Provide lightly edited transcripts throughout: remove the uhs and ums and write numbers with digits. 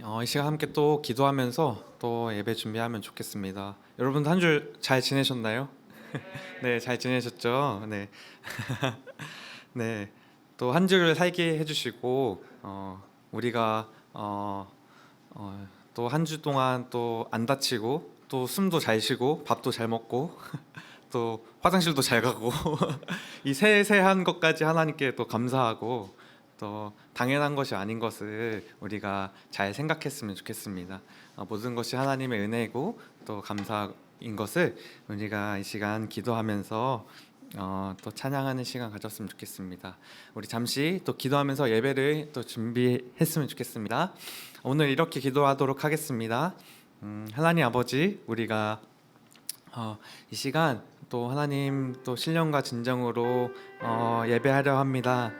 이 시간 함께 또 기도하면서 또 예배 준비하면 좋겠습니다. 여러분 한 주 잘 지내셨나요? 네, 잘 지내셨죠? 네. 네. 또 한 주를 살게 해주시고 우리가 또 한 주 동안 또 안 다치고 또 숨도 잘 쉬고 밥도 잘 먹고 또 화장실도 잘 가고 이 세세한 것까지 하나님께 또 감사하고 또 당연한 것이 아닌 것을 우리가 잘 생각했으면 좋겠습니다. 모든 것이 하나님의 은혜이고 또 감사인 것을 우리가 이 시간 기도하면서 또 찬양하는 시간 가졌으면 좋겠습니다. 우리 잠시 또 기도하면서 예배를 또 준비했으면 좋겠습니다. 오늘 이렇게 기도하도록 하겠습니다. 하나님 아버지, 우리가 이 시간 또 하나님 또 신령과 진정으로 예배하려 합니다.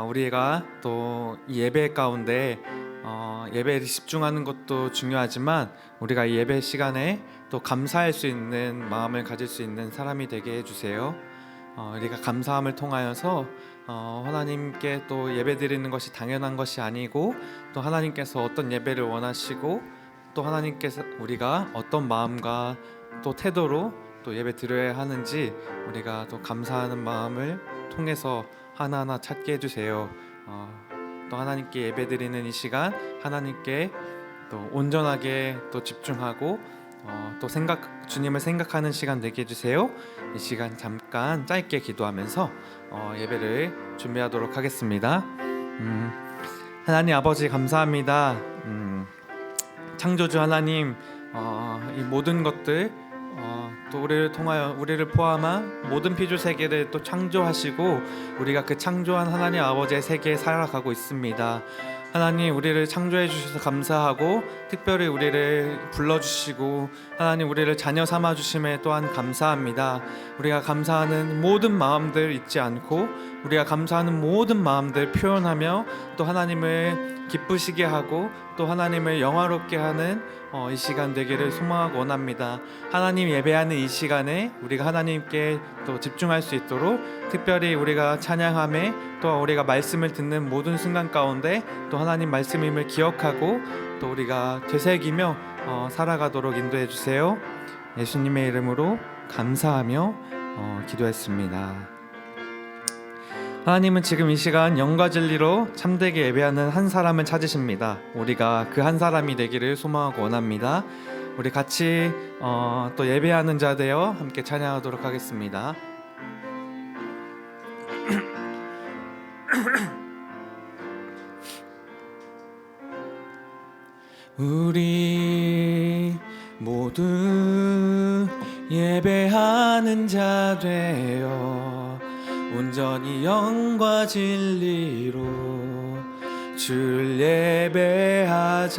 우리가 또 이 예배 가운데 예배에 집중하는 것도 중요하지만 우리가 이 예배 시간에 또 감사할 수 있는 마음을 가질 수 있는 사람이 되게 해주세요. 우리가 감사함을 통하여서 하나님께 또 예배 드리는 것이 당연한 것이 아니고 또 하나님께서 어떤 예배를 원하시고 또 하나님께서 우리가 어떤 마음과 또 태도로 또 예배 드려야 하는지 우리가 또 감사하는 마음을 통해서 하나하나 찾게 해주세요. 또 하나님께 예배드리는 이 시간 하나님께 또 온전하게 또 집중하고 또 주님을 생각하는 시간 되게 해주세요. 이 시간 잠깐 짧게 기도하면서 예배를 준비하도록 하겠습니다. 하나님 아버지 감사합니다. 창조주 하나님, 이 모든 것들 또 우리를 통하여 우리를 포함한 모든 피조 세계를 또 창조하시고 우리가 그 창조한 하나님 아버지의 세계에 살아가고 있습니다. 하나님, 우리를 창조해 주셔서 감사하고 특별히 우리를 불러주시고 하나님 우리를 자녀 삼아 주심에 또한 감사합니다. 우리가 감사하는 모든 마음들 잊지 않고 우리가 감사하는 모든 마음들 표현하며 또 하나님을 기쁘시게 하고 또 하나님을 영화롭게 하는 이 시간 되기를 소망하고 원합니다. 하나님 예배하는 이 시간에 우리가 하나님께 또 집중할 수 있도록 특별히 우리가 찬양함에 또 우리가 말씀을 듣는 모든 순간 가운데 또 하나님 말씀임을 기억하고 또 우리가 되새기며 살아가도록 인도해 주세요. 예수님의 이름으로 감사하며 기도했습니다. 하나님은 지금 이 시간 영과 진리로 참되게 예배하는 한 사람을 찾으십니다. 우리가 그 한 사람이 되기를 소망하고 원합니다. 우리 같이 또 예배하는 자 되어 함께 찬양하도록 하겠습니다. 우리 모두 예배하는 자 되어 온전히 영과 진리로 주를 예배하자.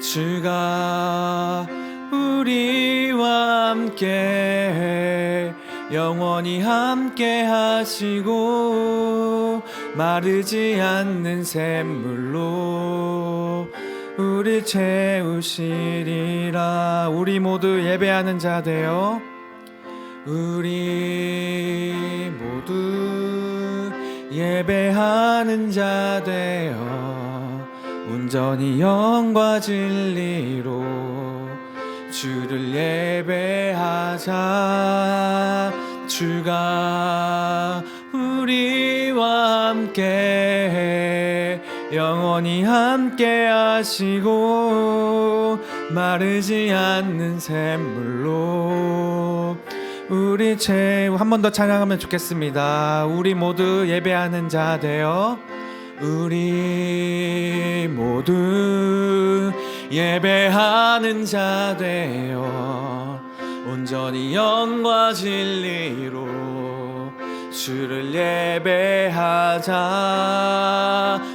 주가 우리와 함께 영원히 함께 하시고 마르지 않는 샘물로 우리 채우시리라. 우리 모두 예배하는 자 되어 우리 모두 예배하는 자 되어 온전히 영과 진리로 주를 예배하자. 주가 우리와 함께 영원히 함께 하시고 마르지 않는 샘물로 우리 한 번 더 찬양하면 좋겠습니다. 우리 모두 예배하는 자 되어 우리 모두 예배하는 자 되어 온전히 영과 진리로 주를 예배하자.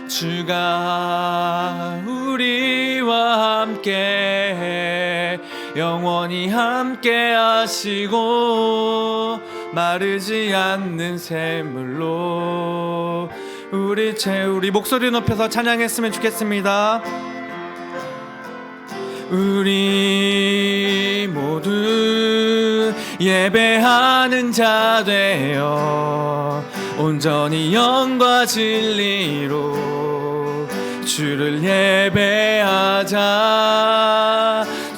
주가 우리와 함께 영원히 함께 하시고 마르지 않는 샘물로 우리 목소리 높여서 찬양했으면 좋겠습니다. 우리 모두 예배하는 자 되어 온전히 영과 진리로 주를 예배하자.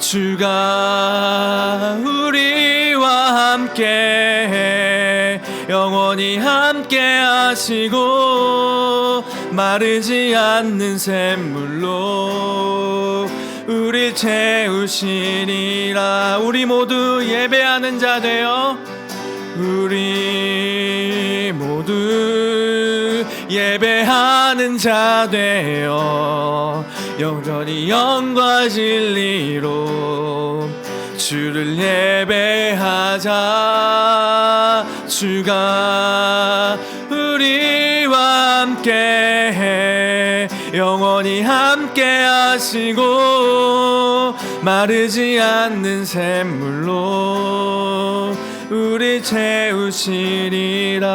주가 우리와 함께 영원히 함께 하시고 마르지 않는 샘물로 우리 채우시리라. 우리 모두 예배하는 자 되어 우리 모두 예배하는 자 되어 영원히 영과 진리로 주를 예배하자. 주가 우리와 함께 영원히 함께 하시고 마르지 않는 샘물로 우리 채우시리라.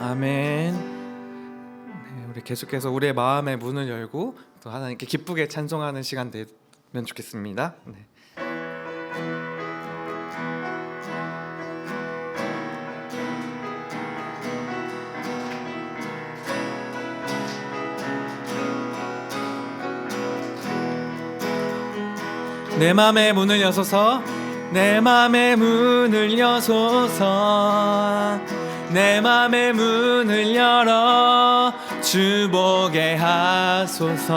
아멘. 네, 우리 계속해서 우리의 마음의 문을 열고 또 하나님께 기쁘게 찬송하는 시간 되면 좋겠습니다. 네. 내 맘의 문을 여소서, 내 맘의 문을 여소서, 내 맘의 문을 열어 주 보게 하소서,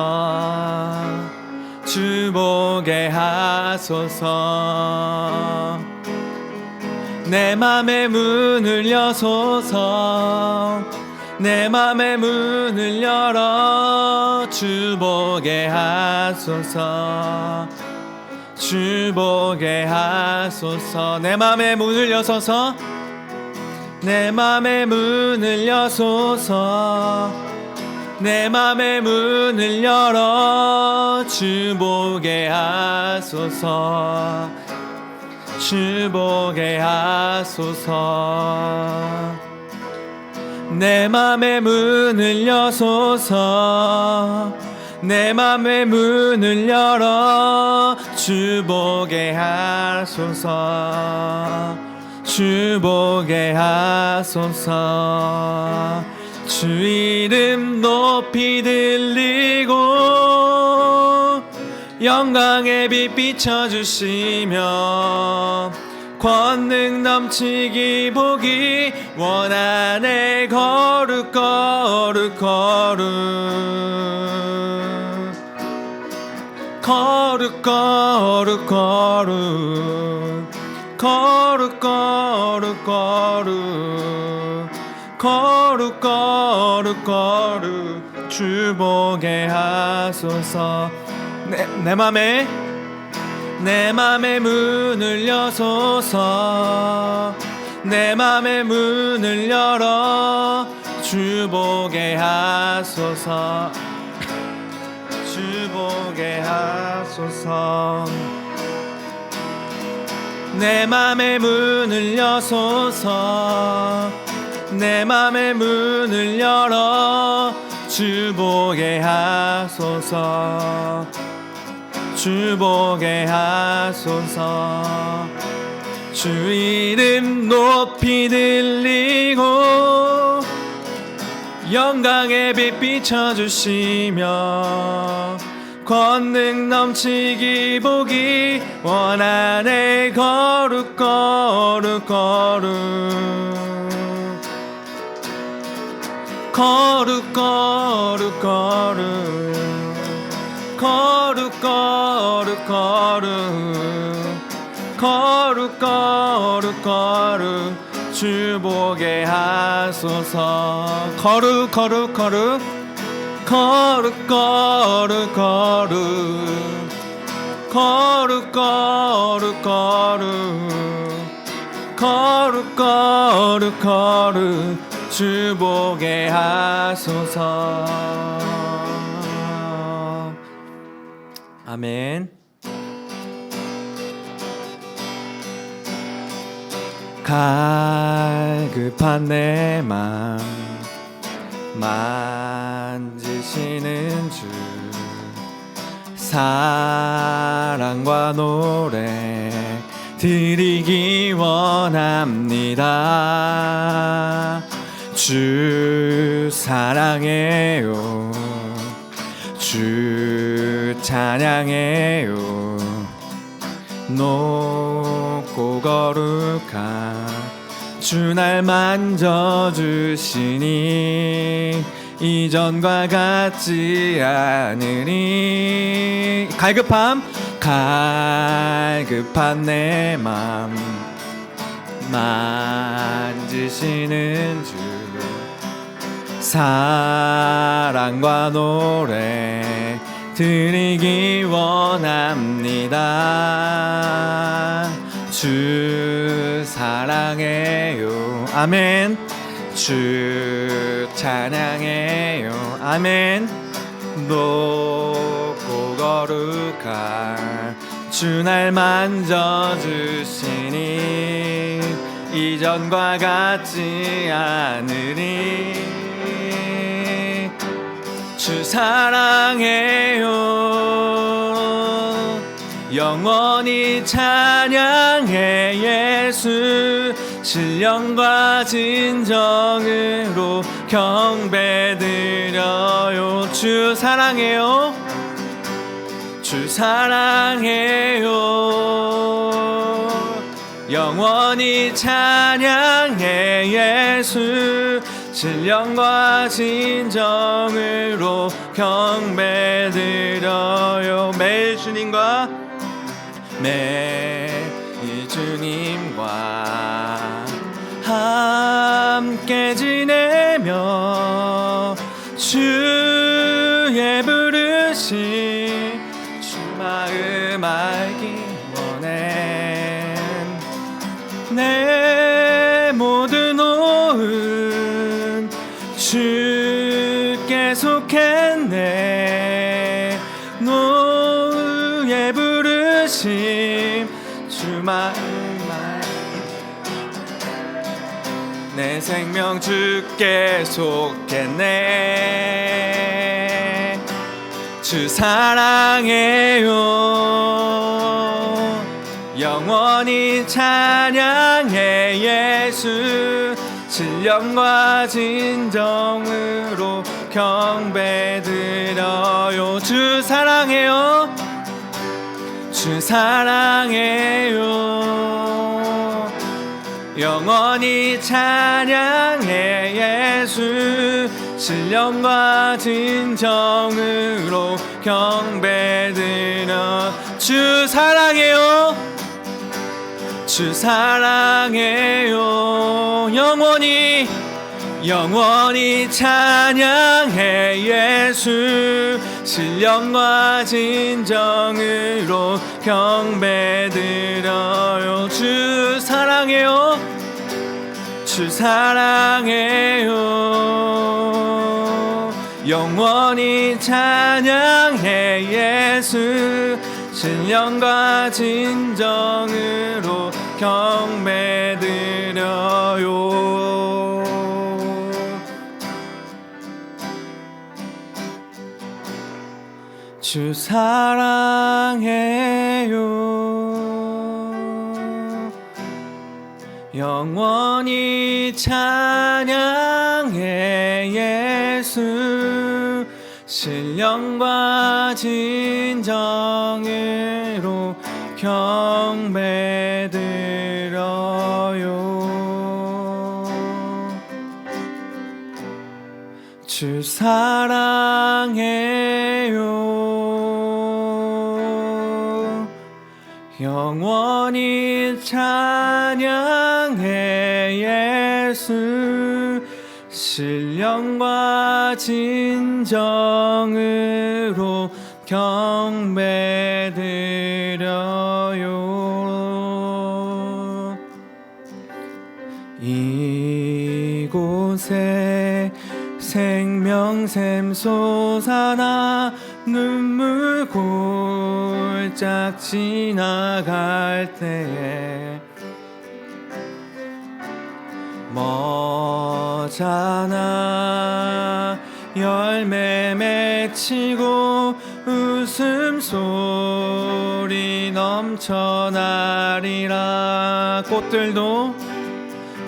주 보게 하소서. 내 맘의 문을 여소서, 내 맘의 문을 열어 주 보게 하소서, 주 보게 하소서. 내 맘의 문을 여소서, 내 맘의 문을 여소서, 내 맘의 문을 열어 주 보게 하소서, 주 보게 하소서. 내 맘의 문을 여소서, 내 맘의 문을 열어 주 보게 하소서, 주 보게 하소서. 주 이름 높이 들리고 영광의 빛 비춰주시며 권능 넘치기 보기 원하네. 거룩 거룩 거룩 거룩 거룩 거룩 거룩 거룩 거룩 거룩 거룩 주 보게 하소서. 내 맘에 내 맘의 문을 여소서, 내 맘의 문을 열어 주 보게 하소서, 주 보게 하소서. 내 맘의 문을 여소서, 내 맘의 문을 열어 주 보게 하소서, 주 보게 하소서. 주 이름 높이 들리고 영광의 빛 비춰주시며 권능 넘치기 보기 원하네. 거룩 거룩 거룩 거룩 거룩 거룩 거룩 거룩 거룩 거룩 주 보게 하소서. 거룩 거룩 거룩 거룩 거룩 거룩 거룩 거룩 거룩 거룩 주 보게 하소서. 아멘. 갈급한 내 맘 만지시는 주, 사랑과 노래 드리기 원합니다. 주 주 사랑해요. 주 찬양해요. 높고 거룩한 주 날 만져주시니 이전과 같지 않으니 갈급한 내 맘 만지시는 주 사랑과 노래 드리기 원합니다. 주 사랑해요. 아멘. 주 찬양해요. 아멘. 높고 거룩한 주 날 만져주시니 이전과 같지 않으니 주 사랑해요. 영원히 찬양해 예수 신령과 진정으로 경배드려요. 주 사랑해요. 주 사랑해요. 영원히 찬양해 예수 신령과 진정으로 경배드려요. 매일 주님과 함께 지내며 주의 부르심 주 마음 알기 원해. 내 모든 오은 주께 속했네. 너의 부르심 주 마음 내 생명 주께 속했네. 주 사랑해요. 영원히 찬양해 예수 신령과 진정으로 경배드려요. 주 사랑해요. 주 사랑해요. 영원히 찬양해 예수 신령과 진정으로 경배드려. 주 사랑해요. 주 사랑해요. 영원히 찬양해 예수 신령과 진정으로 경배드려요. 주 사랑해요. 주 사랑해요. 영원히 찬양해 예수 신령과 진정으로 경배드려요. 주 사랑해요. 영원히 찬양해 예수 신령과 진정으로 경배드려요. 주 사랑해요. 영원히 찬양해 예수 신령과 진정으로 경배드려요. 이곳에 생명샘 솟아나 눈물 골짝 지나갈 때에 머잖아 열매 맺히고 웃음소리 넘쳐나리라.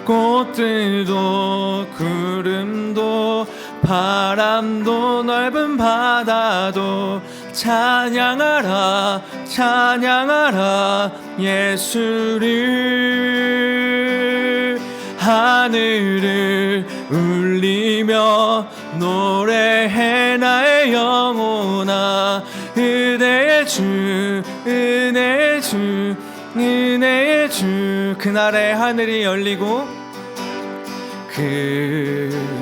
꽃들도 구름도 바람도 넓은 바다도 찬양하라 찬양하라 예수를. 하늘을 울리며 노래해 나의 영혼아. 은혜의 주 은혜의 주 은혜의 주. 그날에 하늘이 열리고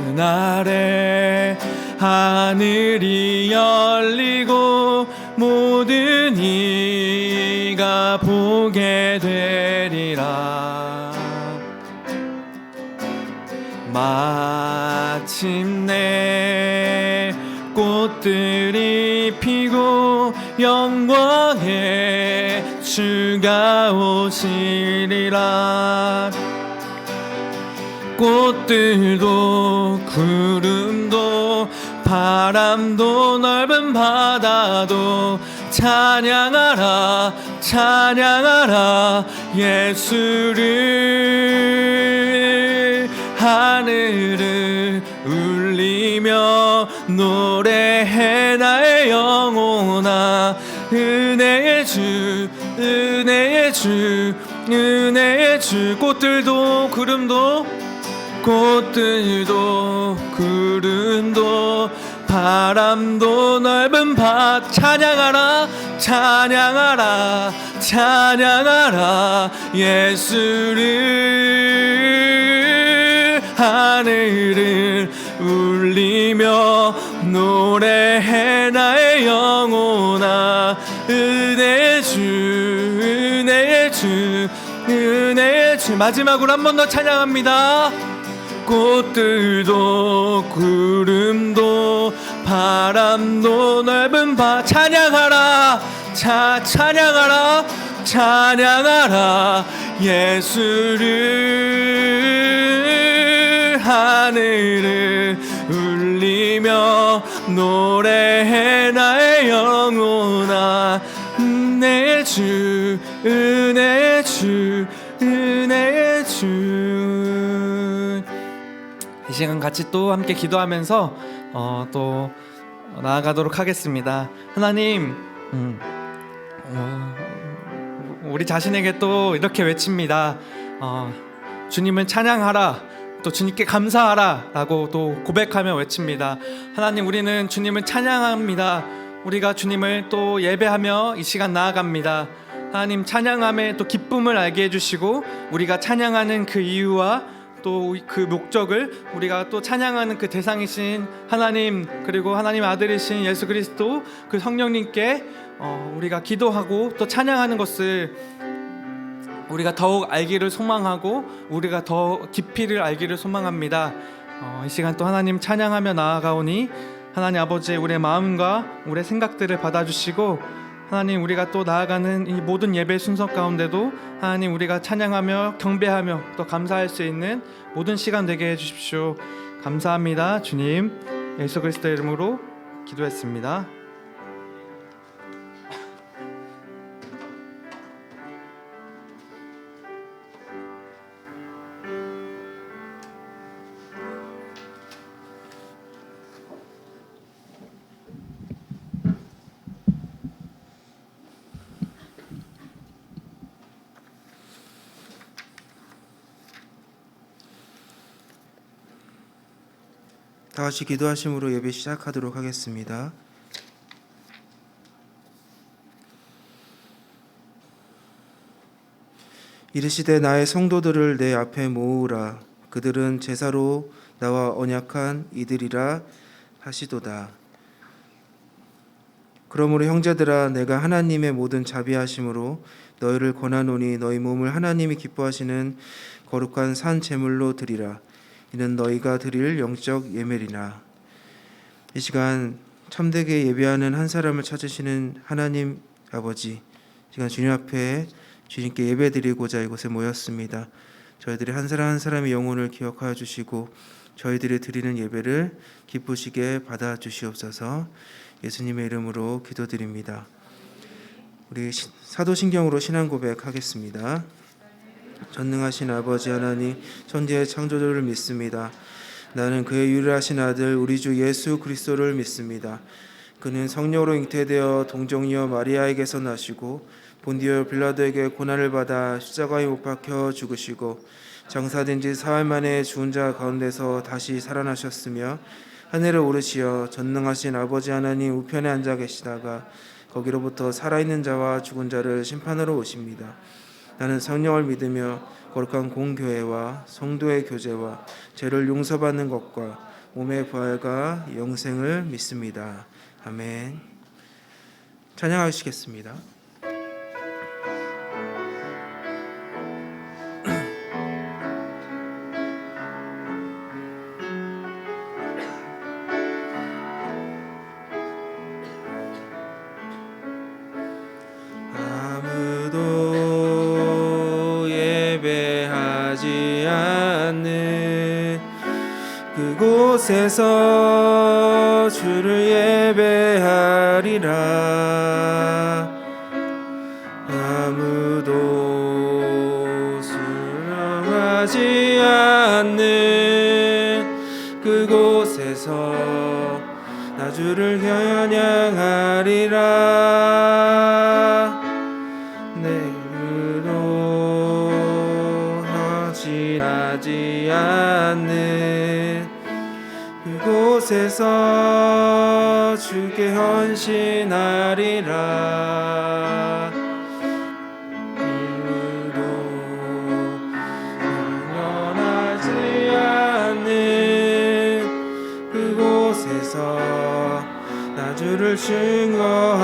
그날에 하늘이 열리고 모든 이가 보게 되리라. 마침내 꽃들이 피고 영광의 주가 오시리라. 꽃들도 구름도 바람도 넓은 바다도 찬양하라 찬양하라 예수를. 하늘을 울리며 노래해 나의 영혼아. 은혜의 주 은혜의 주 은혜의 주. 꽃들도 구름도 꽃들도 구름도 바람도 넓은 밭 찬양하라 찬양하라 찬양하라 예수를. 하늘을 울리며 노래해 나의 영혼아. 은혜의 주 은혜의 주 은혜의 주. 마지막으로 한 번 더 찬양합니다. 꽃들도 구름도 바람도 넓은 바 찬양하라 찬양하라 찬양하라 예수를. 하늘을 울리며 노래해 나의 영혼아. 은혜의 주 은혜의 주 은혜의 주. 이 시간 같이 또 함께 기도하면서 또 나아가도록 하겠습니다. 하나님, 우리 자신에게 또 이렇게 외칩니다. 주님을 찬양하라, 또 주님께 감사하라 라고 또 고백하며 외칩니다. 하나님, 우리는 주님을 찬양합니다. 우리가 주님을 또 예배하며 이 시간 나아갑니다. 하나님, 찬양함에 또 기쁨을 알게 해주시고 우리가 찬양하는 그 이유와 또 그 목적을 우리가 또 찬양하는 그 대상이신 하나님, 그리고 하나님 아들이신 예수 그리스도 그 성령님께 우리가 기도하고 또 찬양하는 것을 우리가 더욱 알기를 소망하고 우리가 더 깊이를 알기를 소망합니다. 이 시간 또 하나님 찬양하며 나아가오니 하나님 아버지, 우리의 마음과 우리의 생각들을 받아주시고 하나님, 우리가 또 나아가는 이 모든 예배 순서 가운데도 하나님, 우리가 찬양하며 경배하며 또 감사할 수 있는 모든 시간 되게 해주십시오. 감사합니다. 주님, 예수 그리스도의 이름으로 기도했습니다. 다 같이 기도하심으로 예배 시작하도록 하겠습니다. 이르시되 나의 성도들을 내 앞에 모으라. 그들은 제사로 나와 언약한 이들이라 하시도다. 그러므로 형제들아, 내가 하나님의 모든 자비하심으로 너희를 권하노니 너희 몸을 하나님이 기뻐하시는 거룩한 산 제물로 드리라. 이는 너희가 드릴 영적 예물이나. 이 시간 참되게 예배하는 한 사람을 찾으시는 하나님 아버지, 시간 주님 앞에 주님께 예배드리고자 이곳에 모였습니다. 저희들이 한 사람 한 사람의 영혼을 기억하여 주시고 저희들이 드리는 예배를 기쁘시게 받아 주시옵소서. 예수님의 이름으로 기도드립니다. 우리 사도신경으로 신앙 고백하겠습니다. 전능하신 아버지 하나님, 천지의 창조주를 믿습니다. 나는 그의 유일하신 아들 우리 주 예수 그리스도를 믿습니다. 그는 성령으로 잉태되어 동정녀 마리아에게서 나시고 본디오 빌라도에게 고난을 받아 십자가에 못 박혀 죽으시고 장사된 지 사흘 만에 죽은 자 가운데서 다시 살아나셨으며 하늘에 오르시어 전능하신 아버지 하나님 우편에 앉아 계시다가 거기로부터 살아있는 자와 죽은 자를 심판하러 오십니다. 나는 성령을 믿으며 거룩한 공교회와 성도의 교제와 죄를 용서받는 것과 몸의 부활과 영생을 믿습니다. 아멘. 찬양하시겠습니다. 아무도 예배하지 않는 그곳에서 주를 예배하리라. 아무도 수령하지 않는 그곳에서 나 주를 겨냥하리라. 내그로 하지 않는 그곳에서 주께 헌신하리라. 아무도 영원하지 않는 그곳에서 나 주를 증거하리라.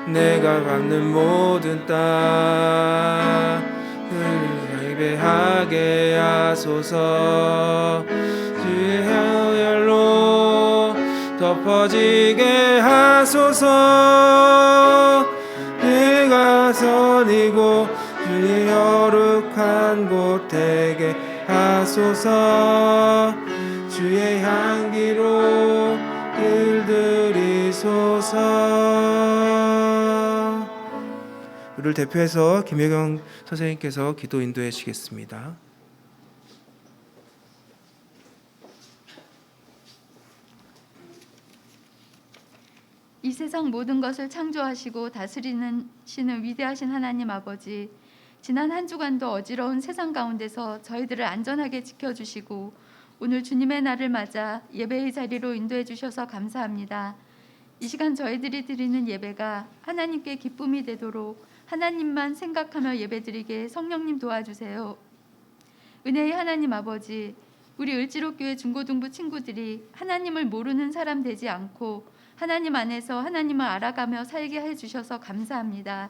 내가 밟는 모든 땅을 예배하게 하소서. 주의 향열로 덮어지게 하소서. 내가 선이고 주의 거룩한 곳 되게 하소서. 주의 향기로 길들이소서. 우리를 대표해서 김혜경 선생님께서 기도 인도해 주시겠습니다. 이 세상 모든 것을 창조하시고 다스리는 위대하신 하나님 아버지, 지난 한 주간도 어지러운 세상 가운데서 저희들을 안전하게 지켜주시고 오늘 주님의 날을 맞아 예배의 자리로 인도해 주셔서 감사합니다. 이 시간 저희들이 드리는 예배가 하나님께 기쁨이 되도록 하나님만 생각하며 예배드리게 성령님 도와주세요. 은혜의 하나님 아버지, 우리 을지로교회 중고등부 친구들이 하나님을 모르는 사람 되지 않고 하나님 안에서 하나님을 알아가며 살게 해주셔서 감사합니다.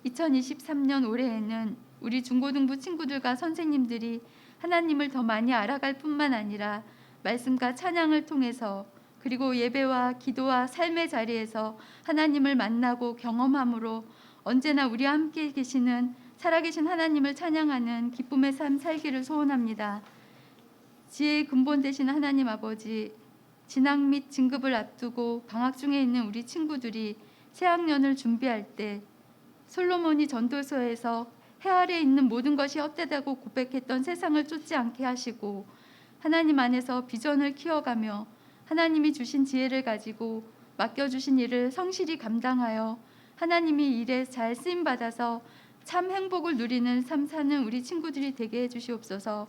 2023년 올해에는 우리 중고등부 친구들과 선생님들이 하나님을 더 많이 알아갈 뿐만 아니라 말씀과 찬양을 통해서 그리고 예배와 기도와 삶의 자리에서 하나님을 만나고 경험함으로 언제나 우리와 함께 계시는 살아계신 하나님을 찬양하는 기쁨의 삶 살기를 소원합니다. 지혜의 근본 되신 하나님 아버지, 진학 및 진급을 앞두고 방학 중에 있는 우리 친구들이 새학년을 준비할 때 솔로몬이 전도서에서 해 아래 있는 모든 것이 헛되다고 고백했던 세상을 쫓지 않게 하시고 하나님 안에서 비전을 키워가며 하나님이 주신 지혜를 가지고 맡겨주신 일을 성실히 감당하여 하나님이 일에 잘 쓰임받아서 참 행복을 누리는 삶 사는 우리 친구들이 되게 해주시옵소서.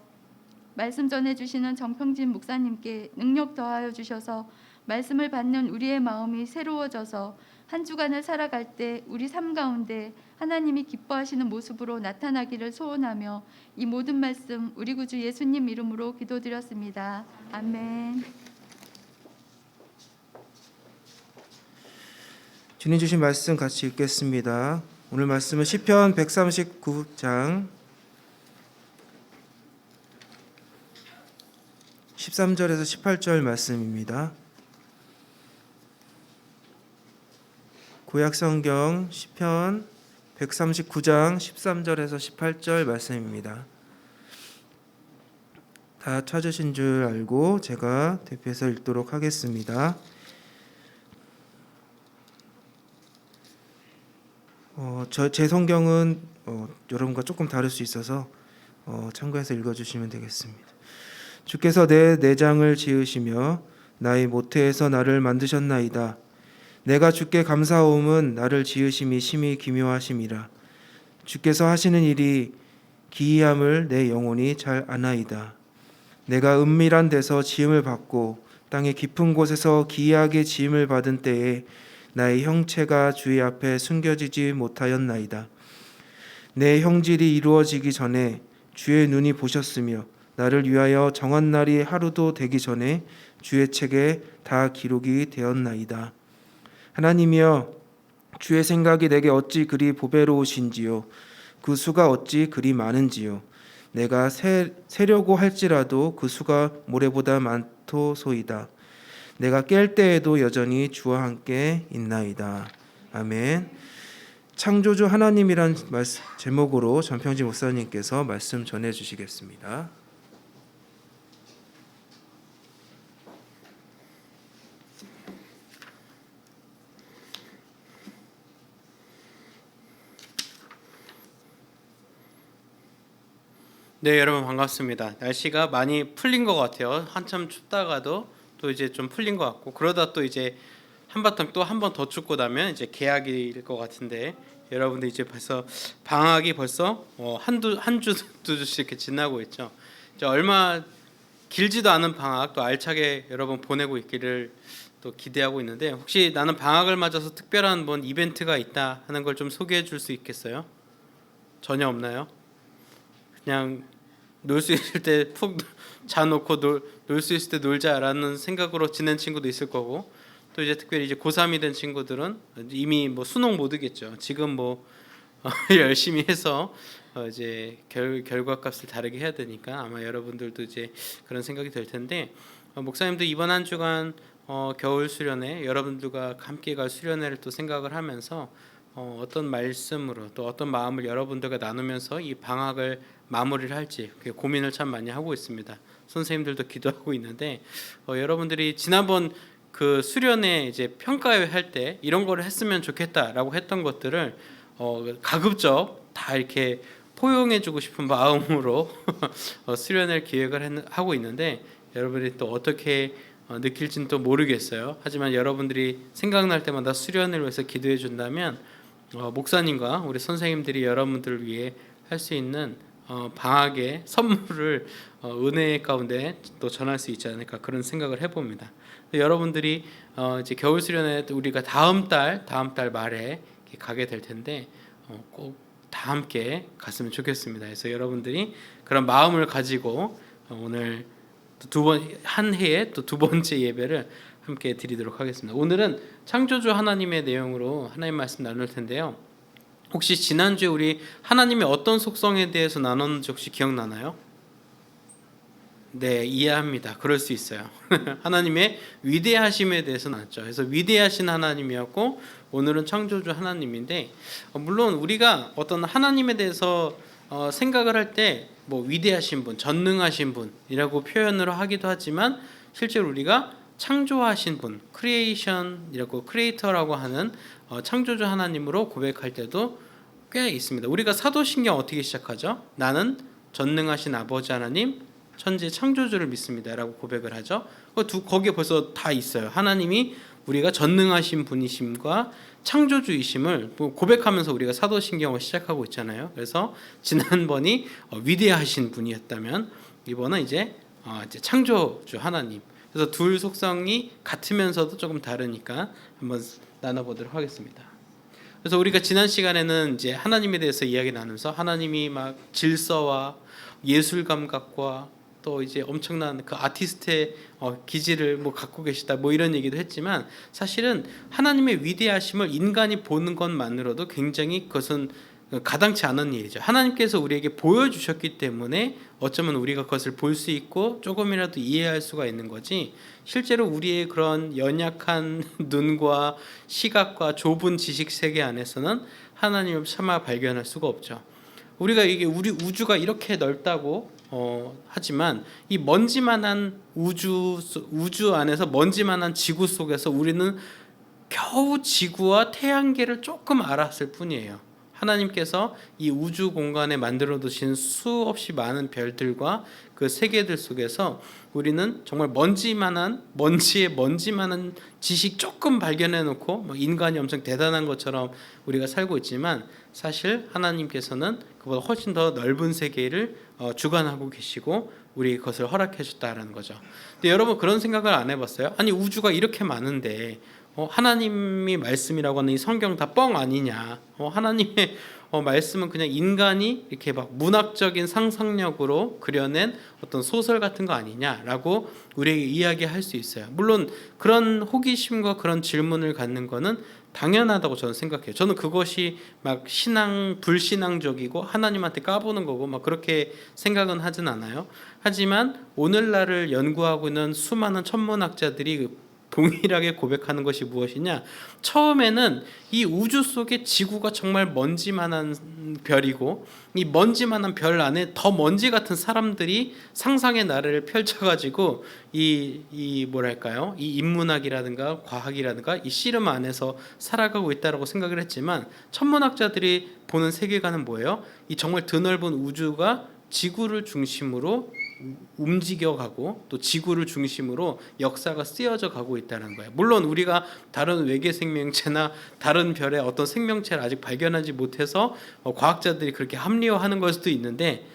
말씀 전해주시는 정평진 목사님께 능력 더하여 주셔서 말씀을 받는 우리의 마음이 새로워져서 한 주간을 살아갈 때 우리 삶 가운데 하나님이 기뻐하시는 모습으로 나타나기를 소원하며 이 모든 말씀 우리 구주 예수님 이름으로 기도드렸습니다. 아멘. 주님 주신 말씀 같이 읽겠습니다. 오늘 말씀은 시편 139장 13절에서 18절 말씀입니다. 구약성경 시편 139장 13절에서 18절 말씀입니다. 다 찾으신 줄 알고 제가 대표해서 읽도록 하겠습니다. 제 성경은 여러분과 조금 다를 수 있어서 참고해서 읽어주시면 되겠습니다. 주께서 내 내장을 지으시며 나의 모태에서 나를 만드셨나이다. 내가 주께 감사하옴은 나를 지으심이 심히 기묘하심이라. 주께서 하시는 일이 기이함을 내 영혼이 잘 아나이다. 내가 은밀한 데서 지음을 받고 땅의 깊은 곳에서 기이하게 지음을 받은 때에 나의 형체가 주의 앞에 숨겨지지 못하였나이다. 내 형질이 이루어지기 전에 주의 눈이 보셨으며 나를 위하여 정한 날이 하루도 되기 전에 주의 책에 다 기록이 되었나이다. 하나님이여, 주의 생각이 내게 어찌 그리 보배로우신지요. 그 수가 어찌 그리 많은지요. 내가 세려고 할지라도 그 수가 모래보다 많도소이다. 내가 깰 때에도 여전히 주와 함께 있나이다. 아멘. 창조주 하나님이란 제목으로 전평진 목사님께서 말씀 전해 주시겠습니다. 네, 여러분 반갑습니다. 날씨가 많이 풀린 것 같아요. 한참 춥다가도 또 이제 좀 풀린 것 같고, 그러다 또 이제 한바탕 또 한 번 더 춥고 나면 이제 개학일 것 같은데, 여러분들 이제 벌써 방학이 벌써 한 주 두 주씩 이렇게 지나고 있죠. 이제 얼마 길지도 않은 방학 또 알차게 여러분 보내고 있기를 또 기대하고 있는데, 혹시 나는 방학을 맞아서 특별한 뭔 이벤트가 있다 하는 걸 좀 소개해 줄 수 있겠어요? 전혀 없나요? 그냥 놀 수 있을 때 푹 자놓고 놀 수 있을 때 놀자라는 생각으로 지낸 친구도 있을 거고, 또 이제 특별히 이제 고3이 된 친구들은 이미 뭐 수능 못 오겠죠. 지금 뭐 열심히 해서 이제 결과값을 다르게 해야 되니까 아마 여러분들도 이제 그런 생각이 들 텐데, 목사님도 이번 한 주간 겨울 수련회, 여러분들과 함께 갈 수련회를 또 생각을 하면서 어떤 말씀으로 또 어떤 마음을 여러분들과 나누면서 이 방학을 마무리를 할지 고민을 참 많이 하고 있습니다. 선생님들도 기도하고 있는데, 여러분들이 지난번 그 수련회 이제 평가회 할 때 이런 거를 했으면 좋겠다라고 했던 것들을 가급적 다 이렇게 포용해주고 싶은 마음으로 수련회를 기획을 하고 있는데, 여러분이 또 어떻게 느낄지는 또 모르겠어요. 하지만 여러분들이 생각날 때마다 수련을 위해서 기도해 준다면 목사님과 우리 선생님들이 여러분들을 위해 할 수 있는 방학의 선물을 은혜 가운데 또 전할 수 있지 않을까, 그런 생각을 해봅니다. 여러분들이 이제 겨울 수련회 우리가 다음 달 말에 가게 될 텐데 꼭 다 함께 갔으면 좋겠습니다. 그래서 여러분들이 그런 마음을 가지고 오늘 한 해의 또 두 번째 예배를 함께 드리도록 하겠습니다. 오늘은 창조주 하나님의 내용으로 하나님 말씀 나눌 텐데요. 혹시 지난주에 우리 하나님의 어떤 속성에 대해서 나눴는지 혹시 기억나나요? 네, 이해합니다. 그럴 수 있어요. 하나님의 위대하심에 대해서 나눴죠. 그래서 위대하신 하나님이었고, 오늘은 창조주 하나님인데, 물론 우리가 어떤 하나님에 대해서 생각을 할 때 뭐 위대하신 분, 전능하신 분이라고 표현을 하기도 하지만, 실제로 우리가 창조하신 분, 크리에이션이라고, 크리에이터라고 하는 창조주 하나님으로 고백할 때도 꽤 있습니다. 우리가 사도신경 어떻게 시작하죠? 나는 전능하신 아버지 하나님, 천지 창조주를 믿습니다라고 고백을 하죠. 거기에 벌써 다 있어요. 하나님이 우리가 전능하신 분이심과 창조주이심을 고백하면서 우리가 사도신경을 시작하고 있잖아요. 그래서 지난번이 위대하신 분이었다면, 이번은 이제 창조주 하나님. 그래서 둘 속성이 같으면서도 조금 다르니까 한번 나눠보도록 하겠습니다. 그래서 우리가 지난 시간에는 이제 하나님에 대해서 이야기 나누면서 하나님이 막 질서와 예술 감각과 또 이제 엄청난 그 아티스트의 기질을 뭐 갖고 계시다 뭐 이런 얘기도 했지만, 사실은 하나님의 위대하심을 인간이 보는 것만으로도 굉장히 그것은 가당치 않은 일이죠. 하나님께서 우리에게 보여주셨기 때문에 어쩌면 우리가 그것을 볼 수 있고 조금이라도 이해할 수가 있는 거지, 실제로 우리의 그런 연약한 눈과 시각과 좁은 지식 세계 안에서는 하나님을 차마 발견할 수가 없죠. 우리가 이게 우리 우주가 이렇게 넓다고 하지만, 이 먼지만한 우주 안에서 먼지만한 지구 속에서 우리는 겨우 지구와 태양계를 조금 알았을 뿐이에요. 하나님께서 이 우주 공간에 만들어 두신 수없이 많은 별들과 그 세계들 속에서 우리는 정말 먼지의 먼지만한 지식 조금 발견해 놓고 뭐 인간이 엄청 대단한 것처럼 우리가 살고 있지만 사실 하나님께서는 그보다 훨씬 더 넓은 세계를 주관하고 계시고 우리 그것을 허락해 줬다라는 거죠. 근데 여러분 그런 생각을 안 해봤어요? 아니 우주가 이렇게 많은데 하나님이 말씀이라고 하는 이 성경 다 뻥 아니냐? 하나님의 말씀은 그냥 인간이 이렇게 막 문학적인 상상력으로 그려낸 어떤 소설 같은 거 아니냐라고 우리에게 이야기할 수 있어요. 물론 그런 호기심과 그런 질문을 갖는 거는 당연하다고 저는 생각해요. 저는 그것이 막 불신앙적이고 하나님한테 까보는 거고 막 그렇게 생각은 하진 않아요. 하지만 오늘날을 연구하고 있는 수많은 천문학자들이 동일하게 고백하는 것이 무엇이냐? 처음에는 이 우주 속에 지구가 정말 먼지만한 별이고 이 먼지만한 별 안에 더 먼지 같은 사람들이 상상의 나래를 펼쳐가지고 이 뭐랄까요? 이 인문학이라든가 과학이라든가 이 씨름 안에서 살아가고 있다라고 생각을 했지만 천문학자들이 보는 세계관은 뭐예요? 이 정말 드넓은 우주가 지구를 중심으로 움직여가고 또 지구를 중심으로 역사가 쓰여져 가고 있다는 거예요. 물론 우리가 다른 외계 생명체나 다른 별의 어떤 생명체를 아직 발견하지 못해서 과학자들이 그렇게 합리화하는 걸 수도 있는데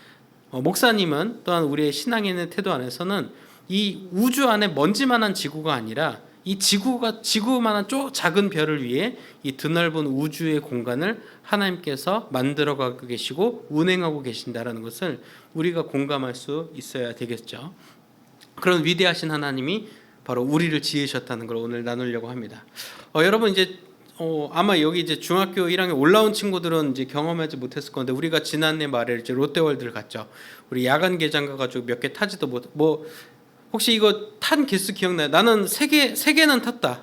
목사님은 또한 우리의 신앙에 있는 태도 안에서는 이 우주 안에 먼지만한 지구가 아니라 이 지구만한 작은 별을 위해 이 드넓은 우주의 공간을 하나님께서 만들어가고 계시고 운행하고 계신다라는 것을 우리가 공감할 수 있어야 되겠죠. 그런 위대하신 하나님이 바로 우리를 지으셨다는 걸 오늘 나누려고 합니다. 여러분 이제 아마 여기 이제 중학교 1학년 올라온 친구들은 이제 경험하지 못했을 건데 우리가 지난해 말에 이제 롯데월드를 갔죠. 우리 야간 개장 가가지고 몇 개 타지도 못. 혹시 이거 탄 개수 기억나요? 나는 세 개는 탔다.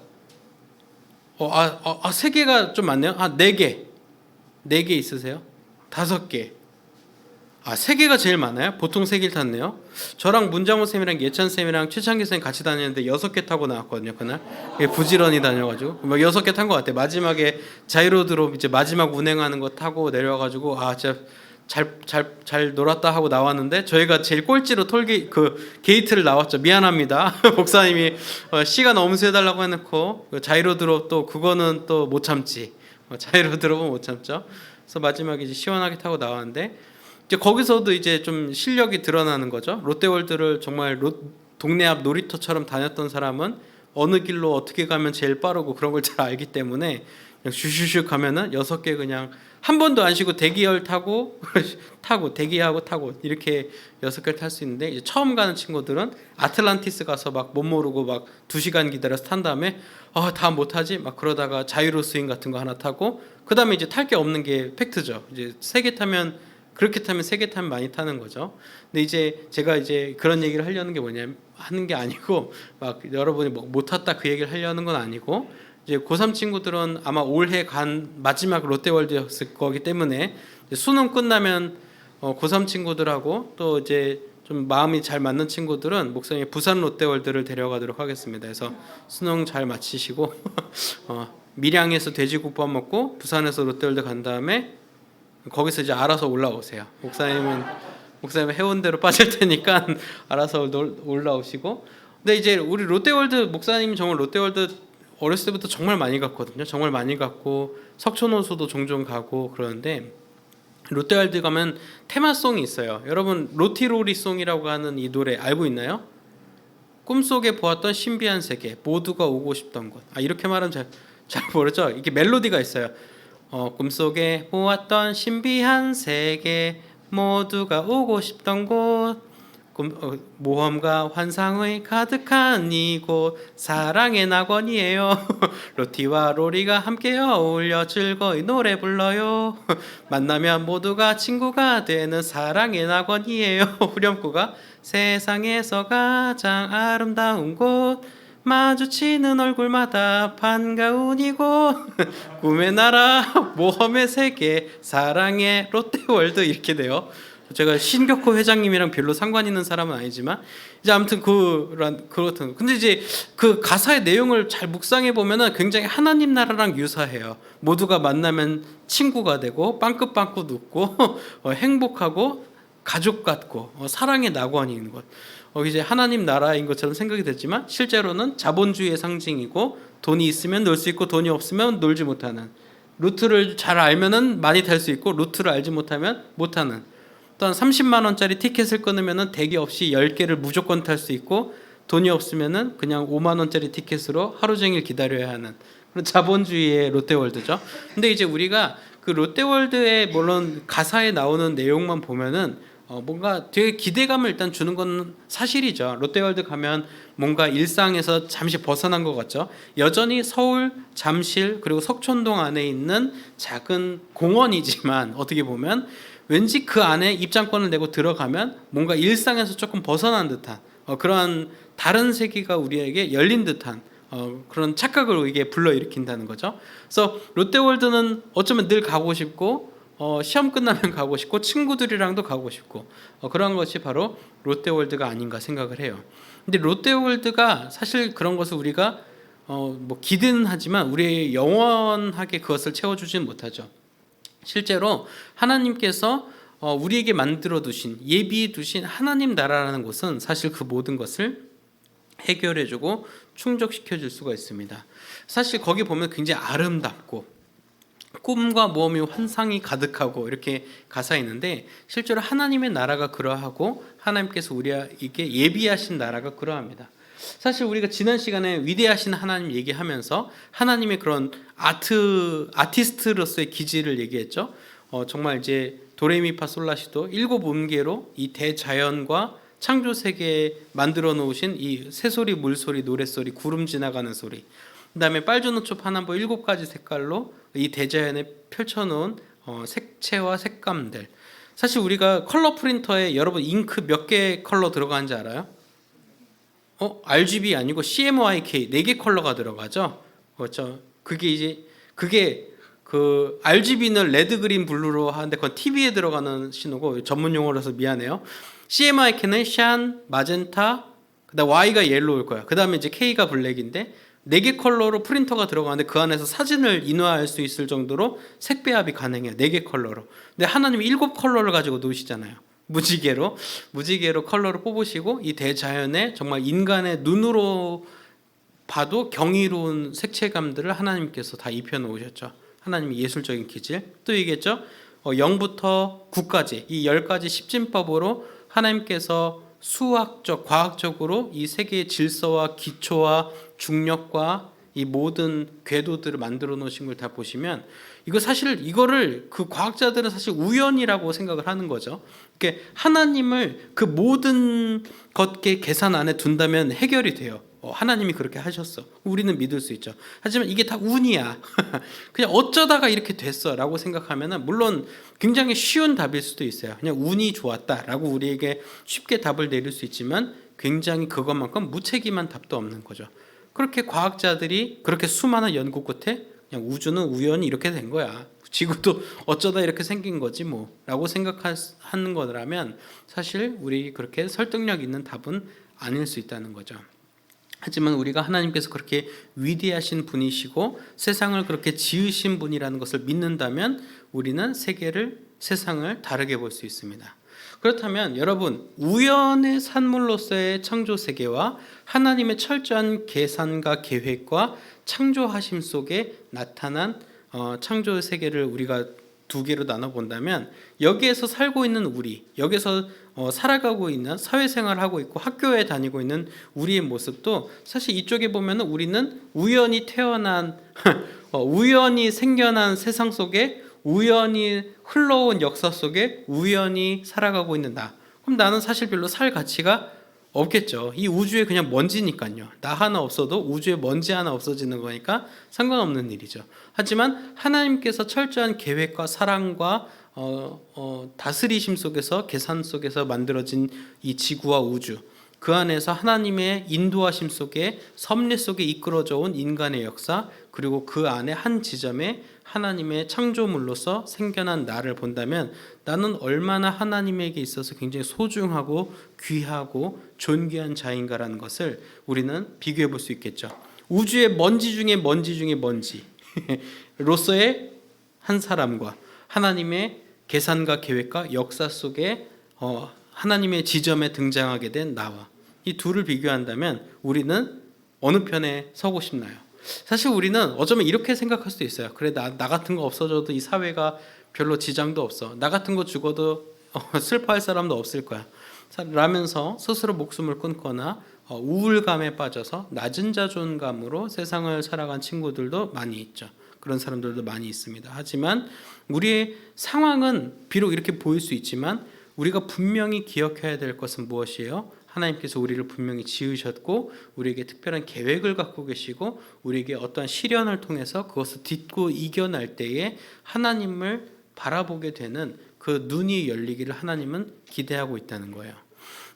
세 개가 좀 많네요. 네 개 있으세요? 5개. 세 개가 제일 많아요? 보통 3개를 탔네요. 저랑 문장호 쌤이랑 예찬 쌤이랑 최창기 쌤 같이 다녔는데 6개 타고 나왔거든요. 그날 부지런히 다녀가지고 막 6개 탄 것 같아요. 마지막에 자이로드롭 이제 마지막 운행하는 거 타고 내려가지고 진짜 잘 놀았다 하고 나왔는데 저희가 제일 꼴찌로 게이트를 나왔죠. 미안합니다. 목사님이 시간 엄수해달라고 해놓고 자이로드롭 또 그거는 또 못 참지. 자이로드롭은 못 참죠. 그래서 마지막에 이제 시원하게 타고 나왔는데 이제 거기서도 이제 좀 실력이 드러나는 거죠. 롯데월드를 정말 동네 앞 놀이터처럼 다녔던 사람은 어느 길로 어떻게 가면 제일 빠르고 그런 걸 잘 알기 때문에 그냥 슈슈슈 가면은 6개 그냥 한 번도 안 쉬고 대기열 타고 대기하고 타고 이렇게 6개를 탈 수 있는데 이제 처음 가는 친구들은 아틀란티스 가서 막 못 모르고 막 2시간 기다려서 탄 다음에 다 못 타지 막 그러다가 자유로 스윙 같은 거 하나 타고 그다음에 이제 탈 게 없는 게 팩트죠. 이제 3개 타면 그렇게 타면 3개 타면 많이 타는 거죠. 근데 이제 제가 이제 그런 얘기를 하려는 게 하는 게 아니고 막 여러분이 못 탔다 그 얘기를 하려는 건 아니고 이제 고3 친구들은 아마 올해 간 마지막 롯데월드였을 거기 때문에 수능 끝나면 고3 친구들하고 또 이제 좀 마음이 잘 맞는 친구들은 목사님이 부산 롯데월드를 데려가도록 하겠습니다. 그래서 수능 잘 마치시고 밀양에서 돼지국밥 먹고 부산에서 롯데월드 간 다음에 거기서 이제 알아서 올라오세요. 목사님은 해운대로 빠질 테니까 알아서 올라오시고. 근데 이제 우리 롯데월드 목사님이 정말 롯데월드 어렸을 때부터 정말 많이 갔거든요. 정말 많이 갔고 석촌호수도 종종 가고 그러는데 롯데월드 가면 테마송이 있어요. 여러분 로티로리송이라고 하는 이 노래 알고 있나요? 꿈속에 보았던 신비한 세계 모두가 오고 싶던 곳. 이렇게 말하면 잘 모르죠. 이게 멜로디가 있어요. 꿈속에 보았던 신비한 세계 모두가 오고 싶던 곳 모험과 환상의 가득한 이곳 사랑의 낙원이에요. 로티와 로리가 함께 어울려 즐거이 노래 불러요. 만나면 모두가 친구가 되는 사랑의 낙원이에요. 후렴구가 세상에서 가장 아름다운 곳 마주치는 얼굴마다 반가운 이곳 꿈의 나라 모험의 세계 사랑의 롯데월드 이렇게 돼요. 제가 신격호 회장님이랑 별로 상관 있는 사람은 아니지만 이제 아무튼 그렇든 근데 이제 그 가사의 내용을 잘 묵상해 보면은 굉장히 하나님 나라랑 유사해요. 모두가 만나면 친구가 되고 빵긋빵긋 웃고 행복하고 가족 같고 사랑의 낙원인 것. 이제 하나님 나라인 것처럼 생각이 됐지만 실제로는 자본주의의 상징이고 돈이 있으면 놀 수 있고 돈이 없으면 놀지 못하는, 루트를 잘 알면은 많이 탈 수 있고 루트를 알지 못하면 못하는, 또한 30만 원짜리 티켓을 끊으면은 대기 없이 10개를 무조건 탈 수 있고 돈이 없으면은 그냥 5만 원짜리 티켓으로 하루 종일 기다려야 하는 그런 자본주의의 롯데월드죠. 근데 이제 우리가 그 롯데월드의 물론 가사에 나오는 내용만 보면은 뭔가 되게 기대감을 일단 주는 건 사실이죠. 롯데월드 가면 뭔가 일상에서 잠시 벗어난 것 같죠. 여전히 서울, 잠실 그리고 석촌동 안에 있는 작은 공원이지만 어떻게 보면 왠지 그 안에 입장권을 내고 들어가면 뭔가 일상에서 조금 벗어난 듯한 그러한 다른 세계가 우리에게 열린 듯한 그런 착각을 이게 불러일으킨다는 거죠. 그래서 롯데월드는 어쩌면 늘 가고 싶고 시험 끝나면 가고 싶고 친구들이랑도 가고 싶고 그런 것이 바로 롯데월드가 아닌가 생각을 해요. 근데 롯데월드가 사실 그런 것을 우리가 뭐 기대는 하지만 우리의 영원하게 그것을 채워주지는 못하죠. 실제로 하나님께서 우리에게 만들어 두신 예비해 두신 하나님 나라라는 곳은 사실 그 모든 것을 해결해주고 충족시켜 줄 수가 있습니다. 사실 거기 보면 굉장히 아름답고 꿈과 모험이 환상이 가득하고 이렇게 가사에 있는데 실제로 하나님의 나라가 그러하고 하나님께서 우리에게 예비하신 나라가 그러합니다. 사실 우리가 지난 시간에 위대하신 하나님 얘기하면서 하나님의 그런 아티스트로서의 기질을 얘기했죠. 정말 이제 도레미파솔라시도 7음계로 이 대자연과 창조 세계에 만들어 놓으신 이 새소리, 물소리, 노랫소리, 구름 지나가는 소리, 그다음에 빨주노초 파남보 7가지 색깔로 이 대자연에 펼쳐놓은 색채와 색감들. 사실 우리가 컬러 프린터에 여러분 잉크 몇 개 컬러 들어가는지 알아요? RGB 아니고 CMYK 4개 컬러가 들어가죠. 그렇죠. 그게 그 RGB는 레드, 그린, 블루로 하는데 그건 TV에 들어가는 신호고 전문 용어라서 미안해요. CMYK는 샨, 마젠타, 그다음 Y가 옐로우일 거야. 그다음에 이제 K가 블랙인데 4개 컬러로 프린터가 들어가는데 그 안에서 사진을 인화할 수 있을 정도로 색 배합이 가능해요. 4개 컬러로. 근데 하나님이 7 컬러를 가지고 노시잖아요. 무지개로 컬러를 뽑으시고 이 대자연에 정말 인간의 눈으로 봐도 경이로운 색채감들을 하나님께서 다 입혀 놓으셨죠. 하나님의 예술적인 기질. 또 얘기했죠. 0부터 9까지 이 10가지 십진법으로 하나님께서 수학적, 과학적으로 이 세계의 질서와 기초와 중력과 이 모든 궤도들을 만들어 놓으신 걸 다 보시면 이거를 그 과학자들은 사실 우연이라고 생각을 하는 거죠. 그러니까 하나님을 그 모든 것의 계산 안에 둔다면 해결이 돼요. 하나님이 그렇게 하셨어. 우리는 믿을 수 있죠. 하지만 이게 다 운이야. 그냥 어쩌다가 이렇게 됐어라고 생각하면은 물론 굉장히 쉬운 답일 수도 있어요. 그냥 운이 좋았다라고 우리에게 쉽게 답을 내릴 수 있지만 굉장히 그것만큼 무책임한 답도 없는 거죠. 그렇게 과학자들이 그렇게 수많은 연구 끝에 그냥 우주는 우연히 이렇게 된 거야. 지구도 어쩌다 이렇게 생긴 거지 뭐라고 생각하는 거라면 사실 우리 그렇게 설득력 있는 답은 아닐 수 있다는 거죠. 하지만 우리가 하나님께서 그렇게 위대하신 분이시고 세상을 그렇게 지으신 분이라는 것을 믿는다면 우리는 세상을 다르게 볼 수 있습니다. 그렇다면 여러분, 우연의 산물로서의 창조 세계와 하나님의 철저한 계산과 계획과 창조하심 속에 나타난 창조 세계를 우리가 두 개로 나눠 본다면 여기에서 살고 있는 우리, 여기서 살아가고 있는 사회생활을 하고 있고 학교에 다니고 있는 우리의 모습도 사실 이쪽에 보면은 우리는 우연히 태어난 우연히 생겨난 세상 속에 우연히 흘러온 역사 속에 우연히 살아가고 있는 나. 그럼 나는 사실 별로 살 가치가 없겠죠. 이 우주에 그냥 먼지니까요. 나 하나 없어도 우주에 먼지 하나 없어지는 거니까 상관없는 일이죠. 하지만 하나님께서 철저한 계획과 사랑과 다스리심 속에서 계산 속에서 만들어진 이 지구와 우주, 그 안에서 하나님의 인도하심 속에 섭리 속에 이끌어져 온 인간의 역사, 그리고 그 안에 한 지점에 하나님의 창조물로서 생겨난 나를 본다면 나는 얼마나 하나님에게 있어서 굉장히 소중하고 귀하고 존귀한 자인가라는 것을 우리는 비교해 볼 수 있겠죠. 우주의 먼지 중에 먼지 중에 먼지 로서의 한 사람과 하나님의 계산과 계획과 역사 속에 하나님의 지점에 등장하게 된 나와 이 둘을 비교한다면 우리는 어느 편에 서고 싶나요? 사실 우리는 어쩌면 이렇게 생각할 수도 있어요. 그래 나 같은 거 없어져도 이 사회가 별로 지장도 없어. 나 같은 거 죽어도 슬퍼할 사람도 없을 거야. 라면서 스스로 목숨을 끊거나 우울감에 빠져서 낮은 자존감으로 세상을 살아간 친구들도 많이 있죠. 그런 사람들도 많이 있습니다. 하지만 우리의 상황은 비록 이렇게 보일 수 있지만 우리가 분명히 기억해야 될 것은 무엇이에요? 하나님께서 우리를 분명히 지으셨고 우리에게 특별한 계획을 갖고 계시고 우리에게 어떠한 시련을 통해서 그것을 딛고 이겨낼 때에 하나님을 바라보게 되는 그 눈이 열리기를 하나님은 기대하고 있다는 거예요.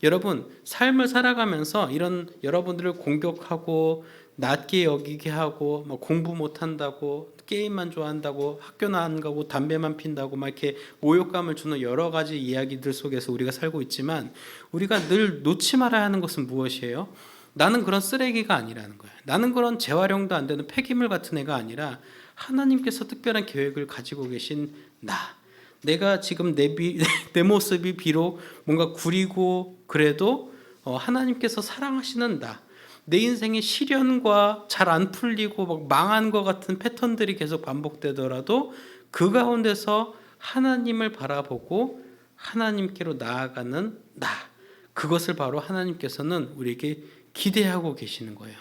여러분 삶을 살아가면서 이런 여러분들을 공격하고 낮게 여기게 하고 공부 못한다고 게임만 좋아한다고 학교는 안 가고 담배만 핀다고 막 이렇게 모욕감을 주는 여러 가지 이야기들 속에서 우리가 살고 있지만 우리가 늘 놓지 말아야 하는 것은 무엇이에요? 나는 그런 쓰레기가 아니라는 거예요. 나는 그런 재활용도 안 되는 폐기물 같은 애가 아니라 하나님께서 특별한 계획을 가지고 계신 나. 내가 지금 내 모습이 비록 뭔가 구리고 그래도 하나님께서 사랑하시는 나. 내 인생의 시련과 잘 안 풀리고 막 망한 것 같은 패턴들이 계속 반복되더라도 그 가운데서 하나님을 바라보고 하나님께로 나아가는 나. 그것을 바로 하나님께서는 우리에게 기대하고 계시는 거예요.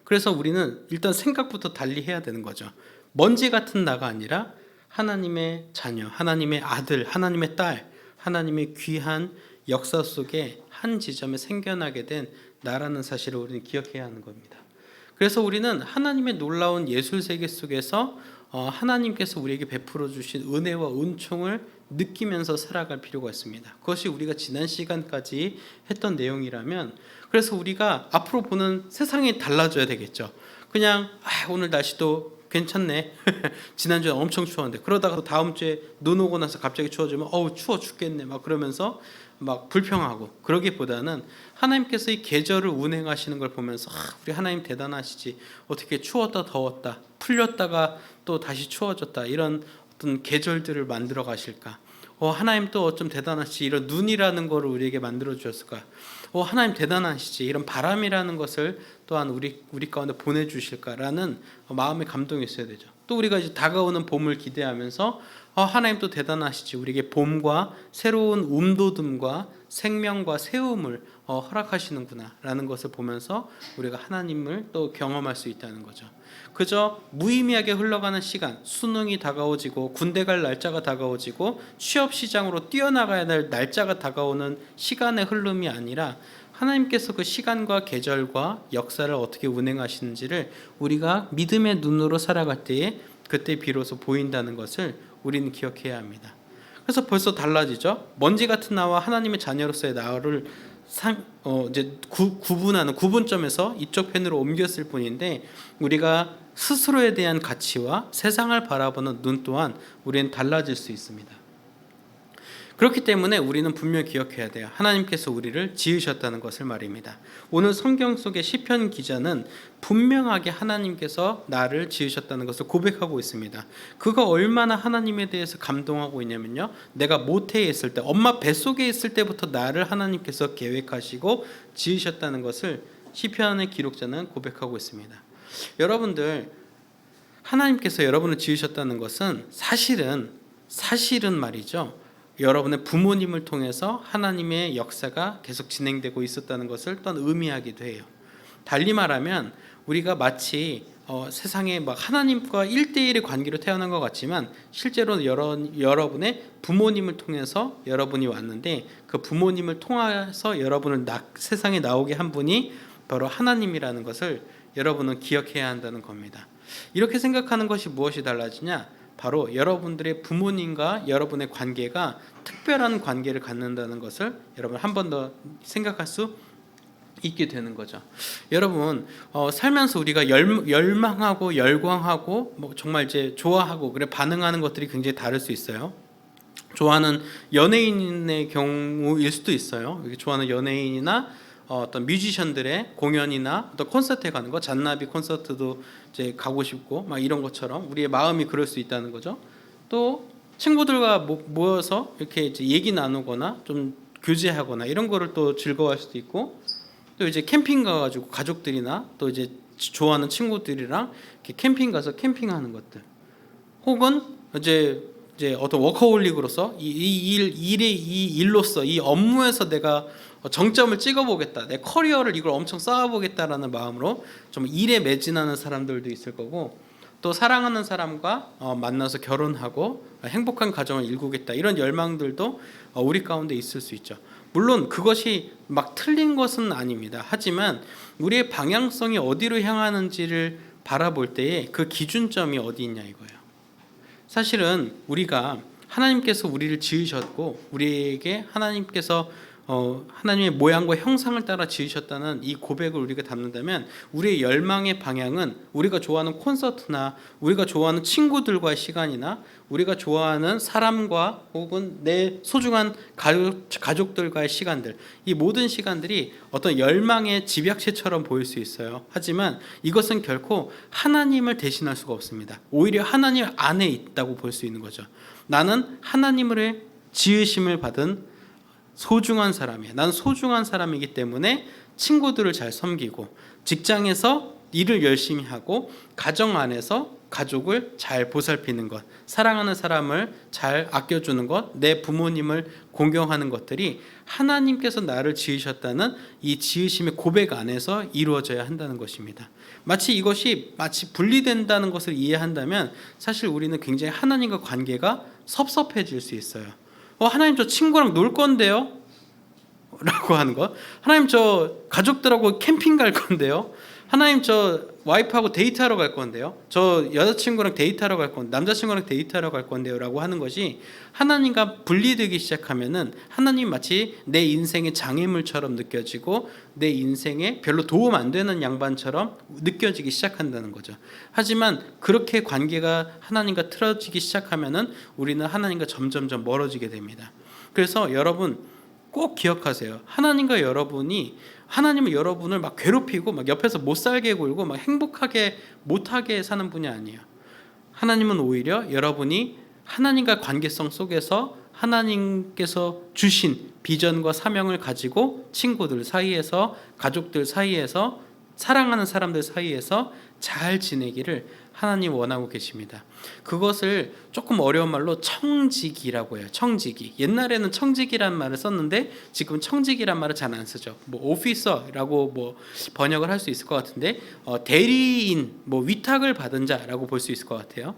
그래서 우리는 일단 생각부터 달리 해야 되는 거죠. 먼지 같은 나가 아니라 하나님의 자녀, 하나님의 아들, 하나님의 딸, 하나님의 귀한 역사 속에 한 지점에 생겨나게 된 나라는 사실을 우리는 기억해야 하는 겁니다. 그래서 우리는 하나님의 놀라운 예술 세계 속에서 하나님께서 우리에게 베풀어 주신 은혜와 은총을 느끼면서 살아갈 필요가 있습니다. 그것이 우리가 지난 시간까지 했던 내용이라면 그래서 우리가 앞으로 보는 세상이 달라져야 되겠죠. 그냥 오늘 날씨도 괜찮네. 지난주에 엄청 추웠는데 그러다가 다음 주에 눈 오고 나서 갑자기 추워지면 추워 죽겠네 막 그러면서 막 불평하고 그러기보다는 하나님께서 이 계절을 운행하시는 걸 보면서 우리 하나님 대단하시지 어떻게 추웠다 더웠다 풀렸다가 또 다시 추워졌다 이런 어떤 계절들을 만들어 가실까. 하나님 또 어쩜 대단하시지 이런 눈이라는 거를 우리에게 만들어 주셨을까. 하나님 대단하시지 이런 바람이라는 것을 또한 우리 가운데 보내주실까라는 마음의 감동이 있어야 되죠. 또 우리가 이제 다가오는 봄을 기대하면서 하나님 또 대단하시지 우리에게 봄과 새로운 움돋음과 생명과 새움을 허락하시는구나라는 것을 보면서 우리가 하나님을 또 경험할 수 있다는 거죠. 그저 무의미하게 흘러가는 시간, 수능이 다가오지고 군대 갈 날짜가 다가오지고 취업 시장으로 뛰어나가야 될 날짜가 다가오는 시간의 흐름이 아니라 하나님께서 그 시간과 계절과 역사를 어떻게 운행하시는지를 우리가 믿음의 눈으로 살아갈 때에 그때 비로소 보인다는 것을 우리는 기억해야 합니다. 그래서 벌써 달라지죠. 먼지 같은 나와 하나님의 자녀로서의 나를 이제 구분하는 구분점에서 이쪽 편으로 옮겼을 뿐인데 우리가 스스로에 대한 가치와 세상을 바라보는 눈 또한 우리는 달라질 수 있습니다. 그렇기 때문에 우리는 분명히 기억해야 돼요. 하나님께서 우리를 지으셨다는 것을 말입니다. 오늘 성경 속의 시편 기자는 분명하게 하나님께서 나를 지으셨다는 것을 고백하고 있습니다. 그가 얼마나 하나님에 대해서 감동하고 있냐면요. 내가 모태에 있을 때 엄마 뱃속에 있을 때부터 나를 하나님께서 계획하시고 지으셨다는 것을 시편의 기록자는 고백하고 있습니다. 여러분들 하나님께서 여러분을 지으셨다는 것은 사실은 말이죠. 여러분의 부모님을 통해서 하나님의 역사가 계속 진행되고 있었다는 것을 또한 의미하기도 해요. 달리 말하면 우리가 마치 세상에 막 하나님과 1대1의 관계로 태어난 것 같지만 실제로 여러분의 부모님을 통해서 여러분이 왔는데 그 부모님을 통해서 여러분을 세상에 나오게 한 분이 바로 하나님이라는 것을 여러분은 기억해야 한다는 겁니다. 이렇게 생각하는 것이 무엇이 달라지냐? 바로 여러분들의 부모님과 여러분의 관계가 특별한 관계를 갖는다는 것을 여러분 한 번 더 생각할 수 있게 되는 거죠. 여러분 살면서 우리가 열망하고 열광하고 뭐 정말 이제 좋아하고 그래 반응하는 것들이 굉장히 다를 수 있어요. 좋아하는 연예인의 경우일 수도 있어요. 좋아하는 연예인이나 어떤 뮤지션들의 공연이나 어떤 콘서트에 가는 거, 잔나비 콘서트도 이제 가고 싶고 막 이런 것처럼 우리의 마음이 그럴 수 있다는 거죠. 또 친구들과 모여서 이렇게 이제 얘기 나누거나 좀 교제하거나 이런 거를 또 즐거워할 수도 있고, 또 이제 캠핑 가가지고 가족들이나 또 이제 좋아하는 친구들이랑 이렇게 캠핑 가서 캠핑하는 것들, 혹은 이제 어떤 워커홀릭으로서 이 일로서 이 업무에서 내가 정점을 찍어보겠다, 내 커리어를 이걸 엄청 쌓아보겠다라는 마음으로 좀 일에 매진하는 사람들도 있을 거고, 또 사랑하는 사람과 만나서 결혼하고 행복한 가정을 일구겠다 이런 열망들도 우리 가운데 있을 수 있죠. 물론 그것이 막 틀린 것은 아닙니다. 하지만 우리의 방향성이 어디로 향하는지를 바라볼 때에 그 기준점이 어디 있냐 이거예요. 사실은 우리가 하나님께서 우리를 지으셨고 우리에게 하나님께서 하나님의 모양과 형상을 따라 지으셨다는 이 고백을 우리가 담는다면, 우리의 열망의 방향은 우리가 좋아하는 콘서트나 우리가 좋아하는 친구들과의 시간이나 우리가 좋아하는 사람과 혹은 내 소중한 가족들과의 시간들, 이 모든 시간들이 어떤 열망의 집약체처럼 보일 수 있어요. 하지만 이것은 결코 하나님을 대신할 수가 없습니다. 오히려 하나님 안에 있다고 볼 수 있는 거죠. 나는 하나님의 지으심을 받은 소중한 사람이에요. 난 소중한 사람이기 때문에 친구들을 잘 섬기고, 직장에서 일을 열심히 하고, 가정 안에서 가족을 잘 보살피는 것, 사랑하는 사람을 잘 아껴주는 것, 내 부모님을 공경하는 것들이 하나님께서 나를 지으셨다는 이 지으심의 고백 안에서 이루어져야 한다는 것입니다. 이것이 마치 분리된다는 것을 이해한다면 사실 우리는 굉장히 하나님과 관계가 섭섭해질 수 있어요. 하나님 저 친구랑 놀 건데요? 라고 하는 것. 하나님 저 가족들하고 캠핑 갈 건데요? 하나님 저 와이프하고 데이트하러 갈 건데요? 저 여자친구랑 데이트하러 갈 건데, 남자친구랑 데이트하러 갈 건데요? 라고 하는 것이 하나님과 분리되기 시작하면은 하나님 마치 내 인생의 장애물처럼 느껴지고 내 인생에 별로 도움 안 되는 양반처럼 느껴지기 시작한다는 거죠. 하지만 그렇게 관계가 하나님과 틀어지기 시작하면은 우리는 하나님과 점점점 멀어지게 됩니다. 그래서 여러분 꼭 기억하세요. 하나님은 여러분을 막 괴롭히고 막 옆에서 못 살게 굴고 막 행복하게 못하게 사는 분이 아니에요. 하나님은 오히려 여러분이 하나님과 관계성 속에서 하나님께서 주신 비전과 사명을 가지고 친구들 사이에서, 가족들 사이에서, 사랑하는 사람들 사이에서 잘 지내기를 하나님 원하고 계십니다. 그것을 조금 어려운 말로 청지기라고 해요. 청지기. 옛날에는 청지기란 말을 썼는데 지금 청지기란 말을 잘 안 쓰죠. 오피서라고 번역을 할 수 있을 것 같은데, 대리인, 위탁을 받은 자라고 볼 수 있을 것 같아요.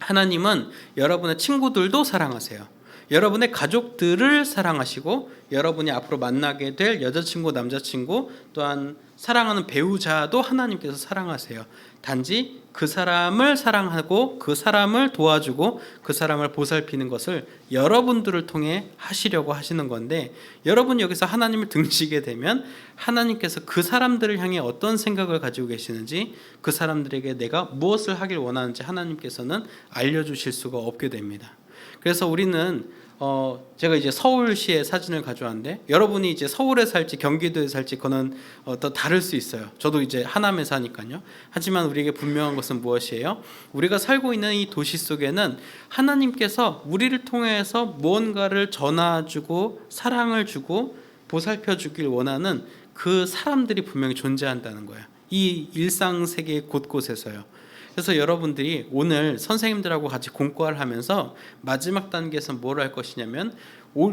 하나님은 여러분의 친구들도 사랑하세요. 여러분의 가족들을 사랑하시고, 여러분이 앞으로 만나게 될 여자친구, 남자친구, 또한 사랑하는 배우자도 하나님께서 사랑하세요. 단지 그 사람을 사랑하고 그 사람을 도와주고 그 사람을 보살피는 것을 여러분들을 통해 하시려고 하시는 건데, 여러분 여기서 하나님을 등지게 되면 하나님께서 그 사람들을 향해 어떤 생각을 가지고 계시는지, 그 사람들에게 내가 무엇을 하길 원하는지 하나님께서는 알려주실 수가 없게 됩니다. 그래서 우리는 제가 이제 서울시의 사진을 가져왔는데, 여러분이 이제 서울에 살지 경기도에 살지 그거는 또 다를 수 있어요. 저도 이제 하남에 사니까요. 하지만 우리에게 분명한 것은 무엇이에요? 우리가 살고 있는 이 도시 속에는 하나님께서 우리를 통해서 무언가를 전해주고 사랑을 주고 보살펴 주길 원하는 그 사람들이 분명히 존재한다는 거예요. 이 일상 세계 곳곳에서요. 그래서 여러분들이 오늘 선생님들하고 같이 공과를 하면서 마지막 단계에서 뭘 할 것이냐면,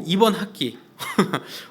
이번 학기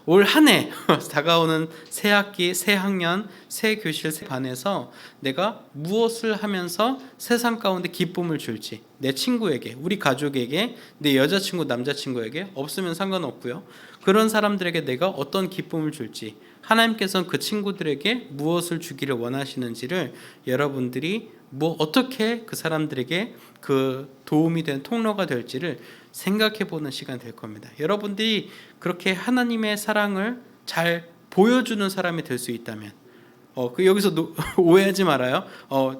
올 한 해 다가오는 새 학기, 새 학년, 새 교실, 새 반에서 내가 무엇을 하면서 세상 가운데 기쁨을 줄지, 내 친구에게, 우리 가족에게, 내 여자친구, 남자친구에게, 없으면 상관없고요, 그런 사람들에게 내가 어떤 기쁨을 줄지, 하나님께서는 그 친구들에게 무엇을 주기를 원하시는지를 여러분들이 어떻게 그 사람들에게 그 도움이 되는 통로가 될지를 생각해 보는 시간 될 겁니다. 여러분들이 그렇게 하나님의 사랑을 잘 보여주는 사람이 될 수 있다면, 여기서 오해하지 말아요.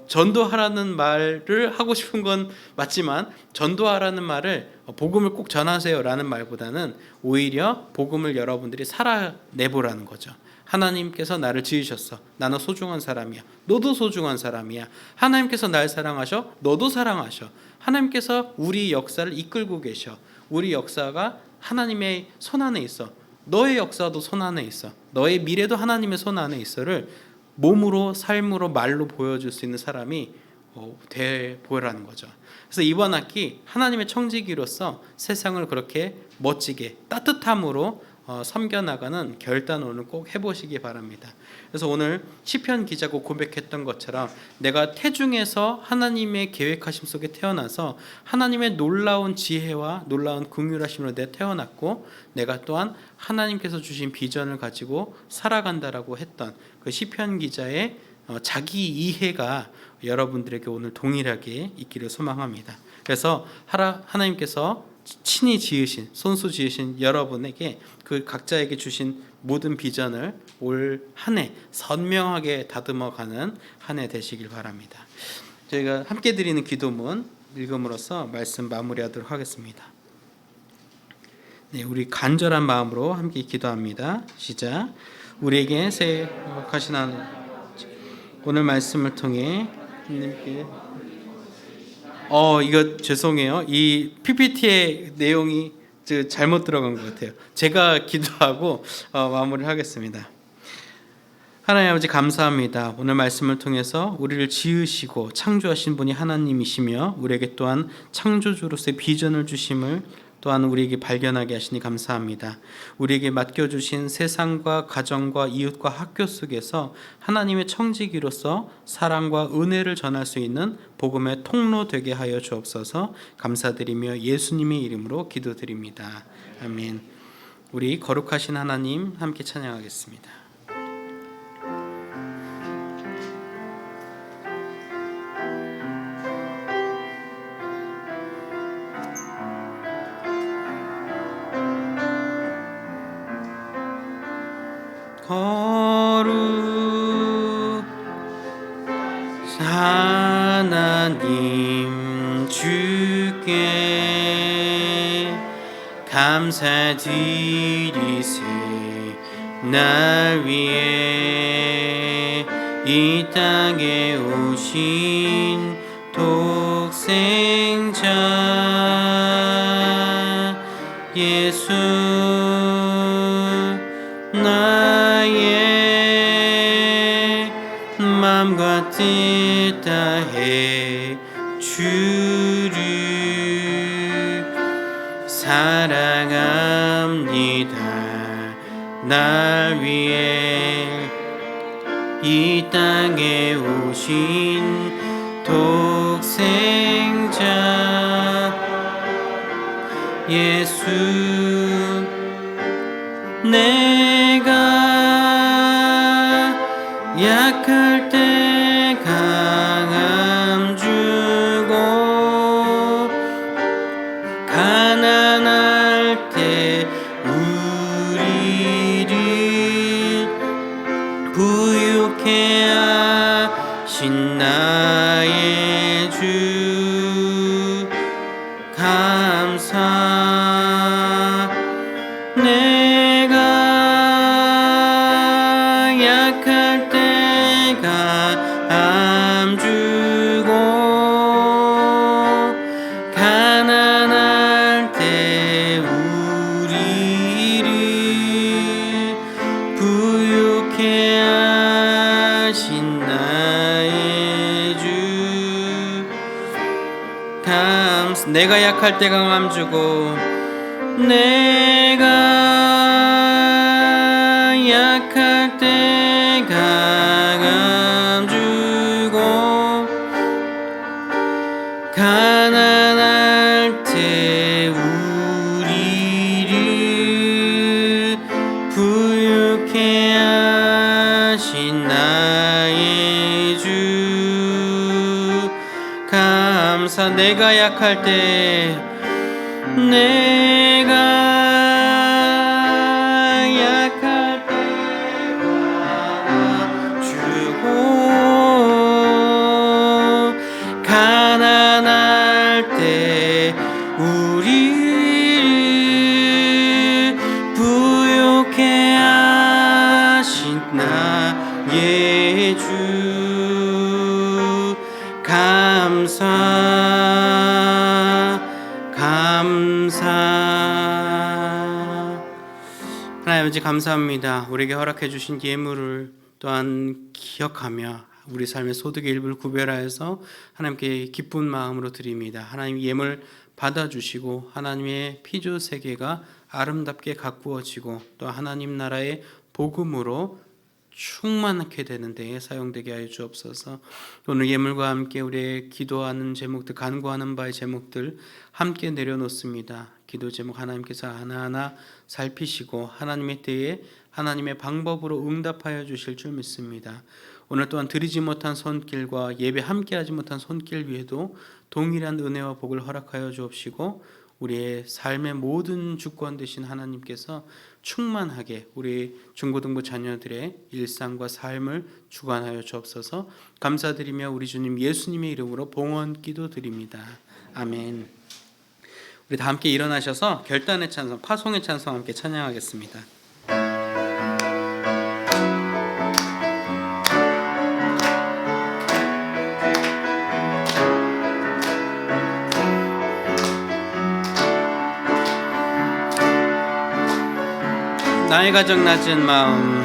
전도하라는 말을 하고 싶은 건 맞지만 전도하라는 말을 복음을 꼭 전하세요라는 말보다는 오히려 복음을 여러분들이 살아내보라는 거죠. 하나님께서 나를 지으셨어. 나는 소중한 사람이야. 너도 소중한 사람이야. 하나님께서 날 사랑하셔. 너도 사랑하셔. 하나님께서 우리 역사를 이끌고 계셔. 우리 역사가 하나님의 손 안에 있어. 너의 역사도 손 안에 있어. 너의 미래도 하나님의 손 안에 있어를 몸으로, 삶으로, 말로 보여줄 수 있는 사람이 돼 보라는 거죠. 그래서 이번 학기 하나님의 청지기로서 세상을 그렇게 멋지게 따뜻함으로 섬겨나가는 결단을 오늘 꼭 해보시기 바랍니다. 그래서 오늘 시편 기자가 고백했던 것처럼 내가 태중에서 하나님의 계획하심 속에 태어나서 하나님의 놀라운 지혜와 놀라운 긍휼하심으로 내가 태어났고 내가 또한 하나님께서 주신 비전을 가지고 살아간다라고 했던 그 시편 기자의 자기 이해가 여러분들에게 오늘 동일하게 있기를 소망합니다. 그래서 하나님께서 친히 지으신, 손수 지으신 여러분에게 그 각자에게 주신 모든 비전을 올 한 해 선명하게 다듬어가는 한 해 되시길 바랍니다. 저희가 함께 드리는 기도문 읽음으로써 말씀 마무리하도록 하겠습니다. 네, 우리 간절한 마음으로 함께 기도합니다. 시작. 우리에게 생각하신 하나님, 오늘 말씀을 통해 하나님께 이거 죄송해요. 이 PPT의 내용이 잘못 들어간 것 같아요. 제가 기도하고 마무리를 하겠습니다. 하나님 아버지 감사합니다. 오늘 말씀을 통해서 우리를 지으시고 창조하신 분이 하나님이시며 우리에게 또한 창조주로서의 비전을 주심을 또한 우리에게 발견하게 하시니 감사합니다. 우리에게 맡겨주신 세상과 가정과 이웃과 학교 속에서 하나님의 청지기로서 사랑과 은혜를 전할 수 있는 복음의 통로 되게 하여 주옵소서. 감사드리며 예수님의 이름으로 기도드립니다. 아멘. 우리 거룩하신 하나님 함께 찬양하겠습니다. 하나님 주께 감사드리세. 날 위해 이 땅에 오신 독생자 예수 나의 마음과 뜻 다해 주를 사랑합니다. 날 위해 이 땅에 오신 독생자 예수 내가 약할 때 강함 주고 가난할 때 우리를 부유케 하신 나의 주 감사. 내가 약할 때 강함 주고 가난할 때 우리를 부유케 하신 나의 주 감사. 내가 약할 때 강함 주고 내가 약할 때 강함 주고 가난할 때 우리를 부유케 하신 나의 주 감사. 내가 약할 때 내가 약할 때 나의 주 감사 하나님 아버지 감사합니다. 우리에게 허락해 주신 예물을 또한 기억하며 우리 삶의 소득의 일부를 구별하여서 하나님께 기쁜 마음으로 드립니다. 하나님 예물 받아주시고 하나님의 피조 세계가 아름답게 가꾸어지고 또 하나님 나라의 복음으로 충만하게 되는 데에 사용되게 하여 주옵소서. 오늘 예물과 함께 우리의 기도하는 제목들, 간구하는 바의 제목들 함께 내려놓습니다. 기도 제목 하나님께서 하나하나 살피시고 하나님의 때에 하나님의 방법으로 응답하여 주실 줄 믿습니다. 오늘 또한 드리지 못한 손길과 예배 함께하지 못한 손길 위에도 동일한 은혜와 복을 허락하여 주옵시고 우리의 삶의 모든 주권 되신 하나님께서 충만하게 우리 중고등부 자녀들의 일상과 삶을 주관하여 주옵소서. 감사드리며 우리 주님 예수님의 이름으로 봉헌 기도드립니다. 아멘. 우리 다 함께 일어나셔서 결단의 찬송, 파송의 찬송 함께 찬양하겠습니다. 나의 가장 낮은 마음,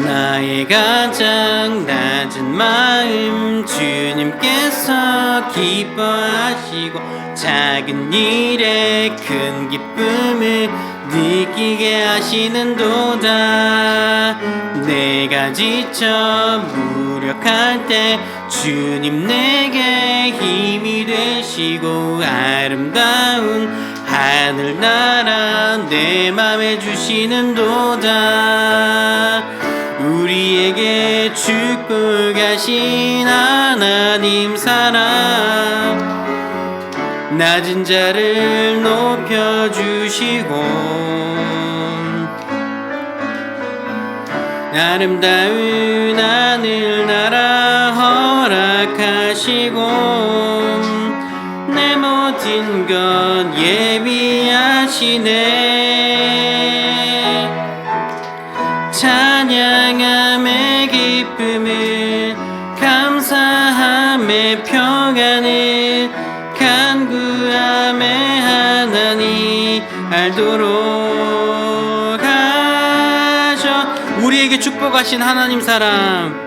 나의 가장 낮은 마음 주님께서 기뻐하시고 작은 일에 큰 기쁨을 느끼게 하시는도다. 내가 지쳐 무력할 때 주님 내게 힘이 되시고 아름다운 하늘나라 내 맘에 주시는도다. 우리에게 축복하신 하나님 사랑 낮은 자를 높여주시고 아름다운 하늘나라 허락하시고 내 모든 것 예비하시네. 찬양함의 기쁨을 감사함의 평안을 간구함의 하나님 알도록 하셔. 우리에게 축복하신 하나님 사랑,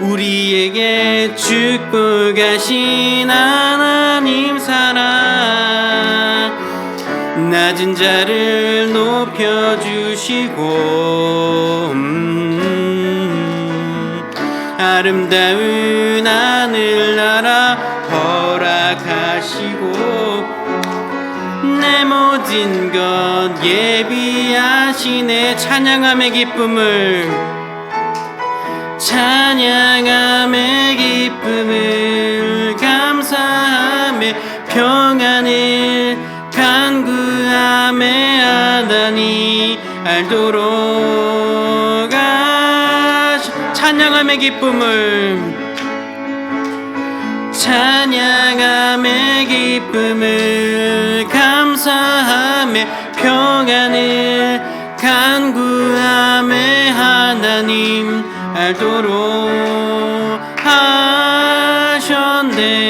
우리에게 축복하신 하나님 사랑 낮은 자를 높여주시고 아름다운 하늘나라 허락하시고 내 모든 것 예비하시네. 찬양함의 기쁨을 찬양함의 기쁨을 감사함의 평안을 간구함의 하나님 알도록 하셔. 찬양함의 기쁨을 찬양함의 기쁨을 감사함의 평안을 간구함의 하나님 알도록 하셨네.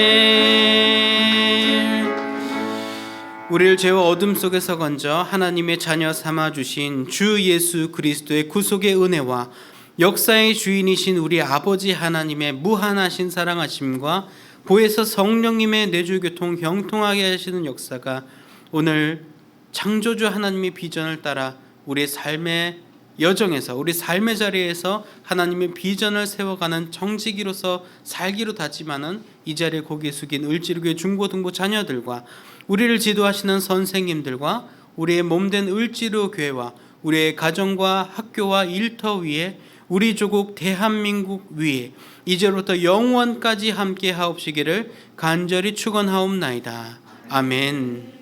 우리를 죄와 어둠 속에서 건져 하나님의 자녀 삼아주신 주 예수 그리스도의 구속의 은혜와 역사의 주인이신 우리 아버지 하나님의 무한하신 사랑하심과 보혜사 성령님의 내주교통 형통하게 하시는 역사가 오늘 창조주 하나님의 비전을 따라 우리의 삶의 여정에서 우리 삶의 자리에서 하나님의 비전을 세워가는 정직이로서 살기로 다짐하는 이 자리에 고개 숙인 을지로교회 중고등부 자녀들과 우리를 지도하시는 선생님들과 우리의 몸된 을지로교회와 우리의 가정과 학교와 일터 위에 우리 조국 대한민국 위에 이제부터 영원까지 함께 하옵시기를 간절히 축원하옵나이다. 아멘.